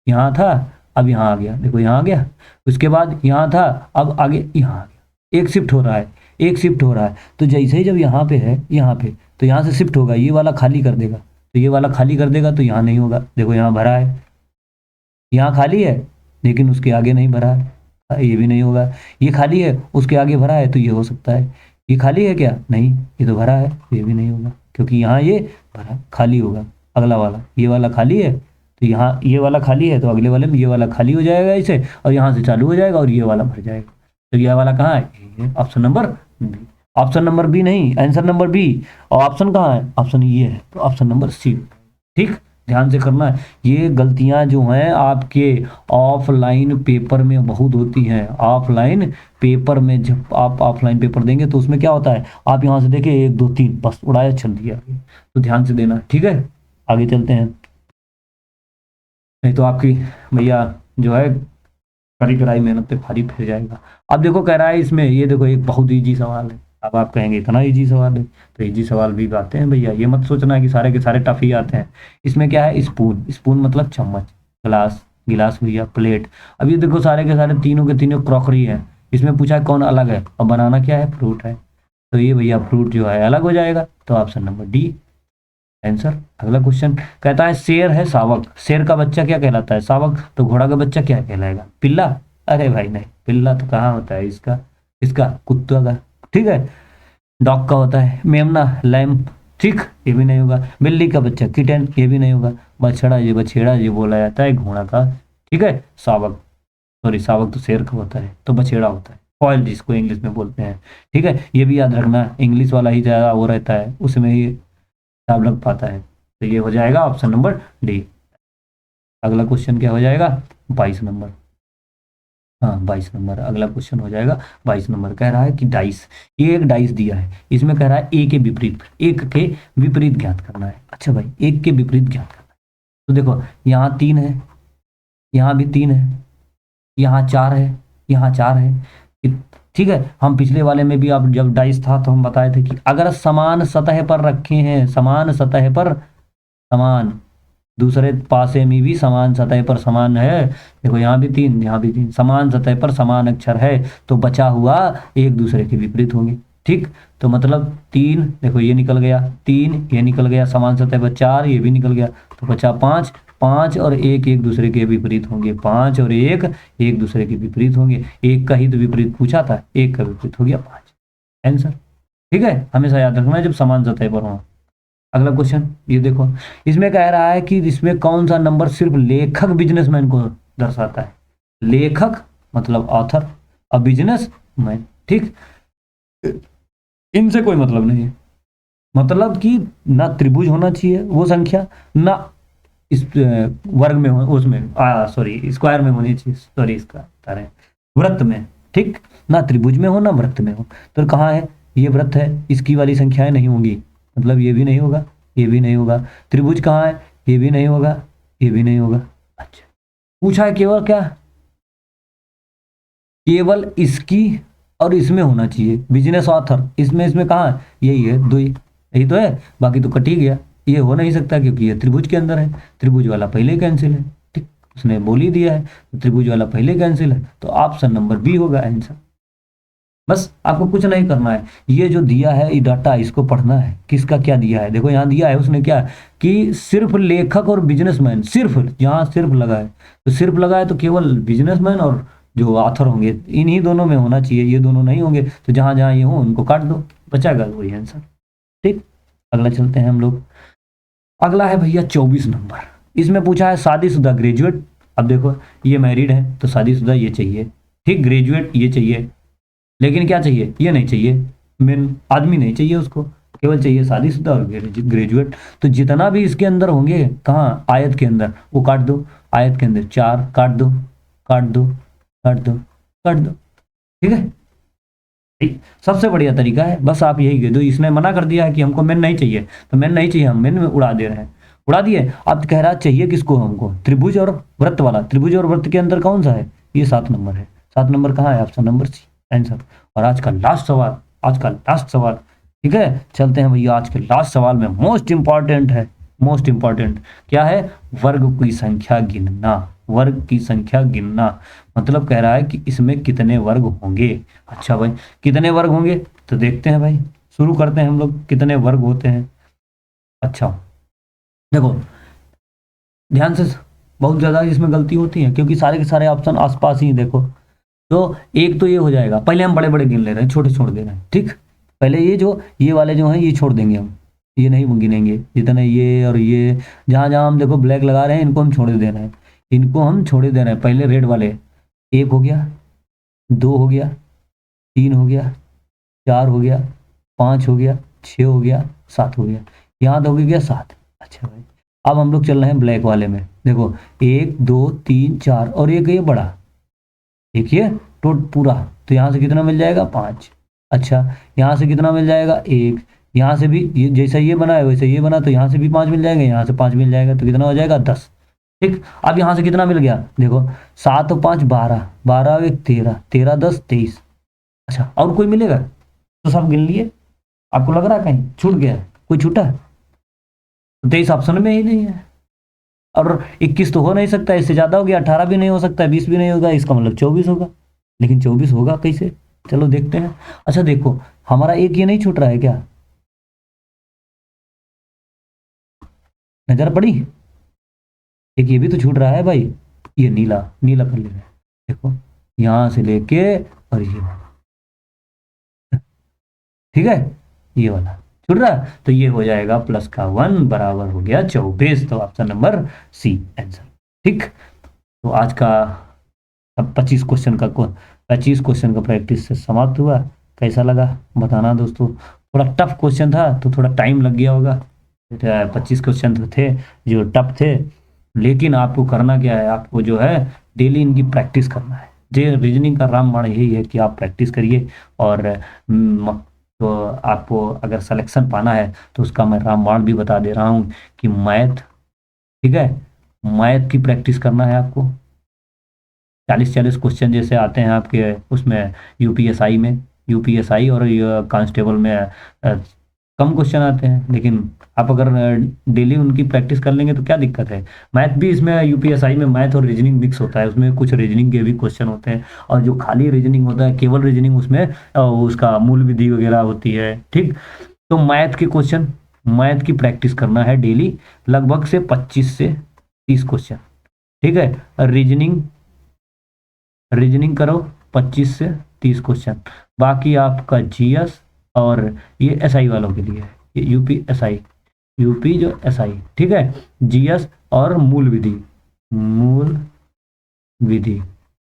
यहाँ था अब यहाँ आ गया, देखो यहाँ आ गया, उसके बाद यहाँ था अब आगे यहाँ आ गया, एक शिफ्ट हो रहा है, एक शिफ्ट हो रहा है। तो जैसे ही जब यहाँ पे है यहाँ पे, तो यहाँ से शिफ्ट होगा, ये वाला खाली कर देगा, तो ये वाला खाली कर देगा तो यहाँ नहीं होगा, देखो यहाँ भरा है, यहाँ खाली है लेकिन उसके आगे नहीं भरा है, ये भी नहीं होगा, ये खाली है उसके आगे भरा है तो ये हो सकता है, ये खाली है क्या, नहीं ये तो भरा है, ये भी नहीं होगा, क्योंकि यहाँ ये भरा खाली होगा, अगला वाला ये वाला खाली है, तो यहाँ ये वाला खाली है तो अगले वाले में ये वाला खाली हो जाएगा इसे, और यहाँ से चालू हो जाएगा और ये वाला भर जाएगा। तो ये वाला कहाँ है, option number B, option number B नहीं, आंसर नंबर बी, और ऑप्शन कहाँ है, ऑप्शन ये है, तो ऑप्शन नंबर सी। ठीक, ध्यान से करना है, ये गलतियां जो हैं आपके ऑफलाइन पेपर में बहुत होती हैं। ऑफलाइन पेपर में जब आप ऑफलाइन पेपर देंगे तो उसमें क्या होता है, आप यहाँ से देखिए 1 2 3 बस उड़ाया चल दिया, तो ध्यान से देना। ठीक है, आगे चलते हैं, नहीं तो आपकी भैया जो है कड़ी कड़ाई मेहनत पे भारी फिर जाएगा। अब देखो कह रहा है इसमें, ये देखो एक बहुत ईजी सवाल है, अब आप कहेंगे इतना इजी सवाल है, तो इजी सवाल भी आते हैं भैया, ये मत सोचना कि सारे के सारे टफ ही आते हैं। इसमें क्या है, स्पून, स्पून मतलब चम्मच, ग्लास, गिलास भैया प्लेट। अब ये देखो सारे के सारे तीनों के तीनों क्रॉकरी है, इसमें पूछा है कौन अलग है, अब बनाना क्या है, फ्रूट है, तो ये भैया फ्रूट जो है अलग हो जाएगा, तो ऑप्शन नंबर डी आंसर। अगला क्वेश्चन कहता है शेर है शावक, शेर का बच्चा क्या कहलाता है, शावक, तो घोड़ा का बच्चा क्या कहलाएगा, पिल्ला। अरे भाई नहीं, पिल्ला तो कहाँ होता है इसका, इसका कुत्ता का। ठीक है, डॉग का होता है मेमना, लैम्प। ठीक, ये भी नहीं होगा। बिल्ली का बच्चा किटन, ये भी नहीं होगा। बछड़ा, ये बछेड़ा ये बोला जाता है घोड़ा का। ठीक है, शावक, सॉरी शावक तो शेर का होता है, तो बछेड़ा होता है, फॉयल जिसको इंग्लिश में बोलते हैं। ठीक है, ये भी याद रखना, इंग्लिश वाला ही ज़्यादा वो रहता है, उसमें ही हिसाब लग पाता है, तो ये हो जाएगा ऑप्शन नंबर डी। अगला क्वेश्चन क्या हो जाएगा, 22 नंबर, हाँ 22 नंबर अगला क्वेश्चन हो जाएगा। 22 नंबर कह रहा है कि डाइस, ये एक डाइस दिया है, इसमें कह रहा है ए के विपरीत, एक के विपरीत ज्ञात करना है। अच्छा भाई, एक के विपरीत ज्ञात करना है, तो देखो यहाँ 3 है, यहाँ भी 3 है, यहाँ 4 है, यहाँ 4 है। ठीक है, हम पिछले वाले में भी आप जब डाइस था तो हम बताए थे कि अगर समान सतह पर रखे हैं, समान सतह पर समान, दूसरे पासे में भी समान सतह पर समान है, देखो यहाँ भी 3 यहाँ भी 3, समान सतह पर समान अक्षर है, तो बचा हुआ एक दूसरे के विपरीत होंगे। ठीक, तो मतलब 3, देखो ये निकल गया 3, ये निकल गया, समान सतह पर 4, ये भी निकल गया, तो बचा 5, 5 और 1 एक दूसरे के विपरीत होंगे, 5 और 1 एक दूसरे के विपरीत होंगे, एक का ही तो विपरीत पूछा था, एक का विपरीत हो गया 5 आंसर। ठीक है, हमेशा याद रखना है जब समान सतह पर हो। अगला क्वेश्चन ये देखो, इसमें कह रहा है कि इसमें कौन सा नंबर सिर्फ लेखक बिजनेसमैन को दर्शाता है, लेखक मतलब ऑथर और बिजनेसमैन। ठीक, इनसे कोई मतलब नहीं है, मतलब कि ना त्रिभुज होना चाहिए वो संख्या, ना इस वर्ग में हो, उसमें सॉरी स्क्वायर में होनी चाहिए, सॉरी इसका बता रहे हैं वृत्त में, ठीक, ना त्रिभुज में हो ना वृत्त में हो। तो कहाँ है, ये वृत्त है, इसकी वाली संख्याएं नहीं होंगी, मतलब ये भी नहीं होगा, ये भी नहीं होगा। त्रिभुज कहाँ है, ये भी नहीं होगा, ये भी नहीं होगा। अच्छा, पूछा है केवल क्या, केवल इसकी और इसमें होना चाहिए, बिजनेस ऑथर, इसमें इसमें कहाँ है, यही है, दो यही तो है, बाकी तो कट ही गया। ये हो नहीं सकता क्योंकि ये त्रिभुज के अंदर है, त्रिभुज वाला पहले कैंसिल है, ठीक, उसने बोल ही दिया है, तो त्रिभुज वाला पहले कैंसिल है, तो ऑप्शन नंबर बी होगा आंसर। बस आपको कुछ नहीं करना है, ये जो दिया है ये डाटा, इसको पढ़ना है, किसका क्या दिया है। देखो यहाँ दिया है उसने क्या, कि सिर्फ लेखक और बिजनेसमैन, सिर्फ यहाँ सिर्फ लगा है, तो सिर्फ लगा है तो केवल बिजनेसमैन और जो ऑथर होंगे इन्हीं दोनों में होना चाहिए, ये दोनों नहीं होंगे तो जहां जहां ये हो उनको काट दो, बचाएगा वही आंसर। ठीक, अगला चलते हैं हम लोग। अगला है भैया 24 नंबर, इसमें पूछा है शादीशुदा ग्रेजुएट। अब देखो ये मैरिड है तो शादीशुदा ये चाहिए, ठीक, ग्रेजुएट ये चाहिए, लेकिन क्या चाहिए, ये नहीं चाहिए, मेन आदमी नहीं चाहिए उसको, केवल चाहिए शादीशुदा और ग्रेजुएट। तो जितना भी इसके अंदर होंगे, कहाँ, आयत के अंदर, वो काट दो, आयत के अंदर 4 काट दो, काट दो, काट दो, काट दो, ठीक है। ठीक, सबसे बढ़िया तरीका है, बस आप यही कह दो, इसने मना कर दिया है कि हमको मेन नहीं चाहिए, तो मेन नहीं चाहिए, हम मेन में उड़ा दे रहे हैं, उड़ा दिए। अब कह रहा चाहिए किसको, हमको त्रिभुज और वृत्त वाला, त्रिभुज और वृत्त के अंदर कौन सा है, ये 7 नंबर है, 7 नंबर कहाँ है, ऑप्शन नंबर सी आंसर। और आज का लास्ट सवाल, आज का लास्ट सवाल, ठीक है, चलते हैं भैया आज के लास्ट सवाल में, मोस्ट इंपॉर्टेंट है, मोस्ट इंपॉर्टेंट क्या है, वर्ग की संख्या गिनना, वर्ग की संख्या गिनना, मतलब कह रहा है कि इसमें कितने वर्ग होंगे। अच्छा भाई, कितने वर्ग होंगे, तो देखते हैं भाई, शुरू करते हैं हम लोग, कितने वर्ग होते हैं। अच्छा देखो ध्यान से, बहुत ज्यादा इसमें गलती होती है क्योंकि सारे के सारे ऑप्शन आसपास ही हैं, देखो तो एक तो ये हो जाएगा, पहले हम बड़े बड़े गिन ले रहे हैं, छोटे छोड़ दे रहे हैं, ठीक, पहले ये जो ये वाले जो हैं ये छोड़ देंगे हम, ये नहीं गिनेंगे, जितने ये और ये जहाँ जहाँ हम देखो ब्लैक लगा रहे हैं इनको हम छोड़ दे रहे हैं, इनको हम छोड़ दे रहे हैं। पहले रेड वाले, 1 हो गया, 2 हो गया, 3 हो गया, 4 हो गया, 5 हो गया, 6 हो गया, 7 हो गया, यहाँ तो हो गया 7। अच्छा भाई, अब हम लोग चल रहे हैं ब्लैक वाले में, देखो 1 2 3 4 और एक ये बड़ा, एक ये पूरा, तो यहाँ से कितना मिल जाएगा, 5। अच्छा, यहाँ से कितना मिल जाएगा, 1, यहाँ से भी ये जैसा ये बना है वैसे ये बना, तो यहाँ से भी 5 मिल जाएगा, यहाँ से 5 मिल जाएगा, तो कितना हो जाएगा, 10। ठीक, अब यहाँ से कितना मिल गया, देखो 7 और 5 12, 12 और 1 13, 13 10 23। अच्छा, और कोई मिलेगा, तो सब गिन लिए, आपको लग रहा है कहीं छूट गया, कोई छूटा, 23 ऑप्शन में ही नहीं है, और 21 तो हो नहीं सकता, इससे ज्यादा हो गया, 18 भी नहीं हो सकता, 20 भी नहीं होगा, इसका मतलब 24 होगा, लेकिन 24 होगा कैसे, चलो देखते हैं। अच्छा देखो, हमारा एक ये नहीं छूट रहा है क्या, नजर पड़ी, एक ये भी तो छूट रहा है भाई, ये नीला, नीला कर ले रहे हैं, देखो यहां से लेके और ये वाला, ठीक है, ये वाला छूट रहा है, तो ये हो जाएगा प्लस का 1 बराबर हो गया 24, तो ऑप्शन नंबर सी आंसर। ठीक, तो आज का अब 25 क्वेश्चन का प्रैक्टिस से समाप्त हुआ, कैसा लगा बताना दोस्तों, थोड़ा टफ क्वेश्चन था तो थोड़ा टाइम लग गया होगा, 25 क्वेश्चन तो थे जो टफ थे, लेकिन आपको करना क्या है, आपको जो है डेली इनकी प्रैक्टिस करना है। जे रीजनिंग का रामबाण यही है कि आप प्रैक्टिस करिए, और तो आपको अगर सिलेक्शन पाना है तो उसका मैं रामबाण भी बता दे रहा हूँ कि मैथ, ठीक है, मैथ की प्रैक्टिस करना है आपको, 40 क्वेश्चन जैसे आते हैं आपके उसमें, यूपीएसआई में, यूपीएसआई और कांस्टेबल में कम क्वेश्चन आते हैं, लेकिन आप अगर डेली उनकी प्रैक्टिस कर लेंगे तो क्या दिक्कत है। मैथ भी इसमें यूपीएसआई में मैथ और रीजनिंग मिक्स होता है, उसमें कुछ रीजनिंग के भी क्वेश्चन होते हैं, और जो खाली रीजनिंग होता है, केवल रीजनिंग, उसमें उसका मूल विधि वगैरह होती है। ठीक, तो मैथ के क्वेश्चन, मैथ की प्रैक्टिस करना है डेली, लगभग से 25 से 30 क्वेश्चन, ठीक है। रीजनिंग, रीजनिंग करो 25 से 30 क्वेश्चन, बाकी आपका जीएस और ये एसआई वालों के लिए है, ये यूपी एसआई, यूपी जो एसआई, ठीक है, जीएस और मूल विधि, मूल विधि,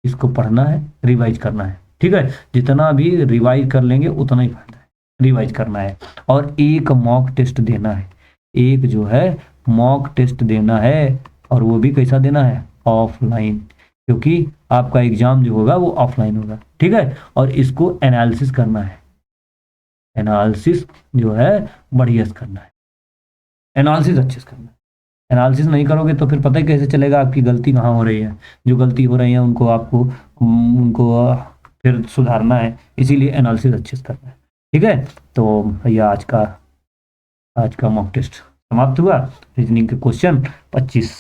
इसको पढ़ना है, रिवाइज करना है, ठीक है, जितना भी रिवाइज कर लेंगे उतना ही फायदा है, रिवाइज करना है, और एक मॉक टेस्ट देना है, एक जो है मॉक टेस्ट देना है, और वो भी कैसा देना है, ऑफलाइन, क्योंकि आपका एग्जाम जो होगा वो ऑफलाइन होगा, ठीक है। और इसको एनालिसिस करना है, एनालिसिस जो है बढ़िया से करना है, एनालिसिस अच्छे से करना है। एनालिसिस नहीं करोगे तो फिर पता ही कैसे चलेगा आपकी गलती कहाँ हो रही है। जो गलती हो रही है उनको आपको उनको फिर सुधारना है, इसीलिए एनालिसिस अच्छे से करना है, ठीक है। तो भैया आज का मॉक टेस्ट समाप्त हुआ। रीजनिंग के क्वेश्चन 25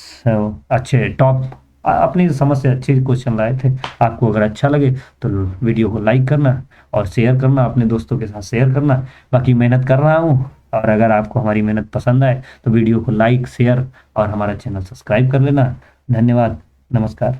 अच्छे टॉप अपनी समझ से अच्छे क्वेश्चन लाए थे। आपको अगर अच्छा लगे तो वीडियो को लाइक करना और शेयर करना, अपने दोस्तों के साथ शेयर करना। बाकी मेहनत कर रहा हूँ, और अगर आपको हमारी मेहनत पसंद आए तो वीडियो को लाइक शेयर और हमारा चैनल सब्सक्राइब कर लेना। धन्यवाद, नमस्कार।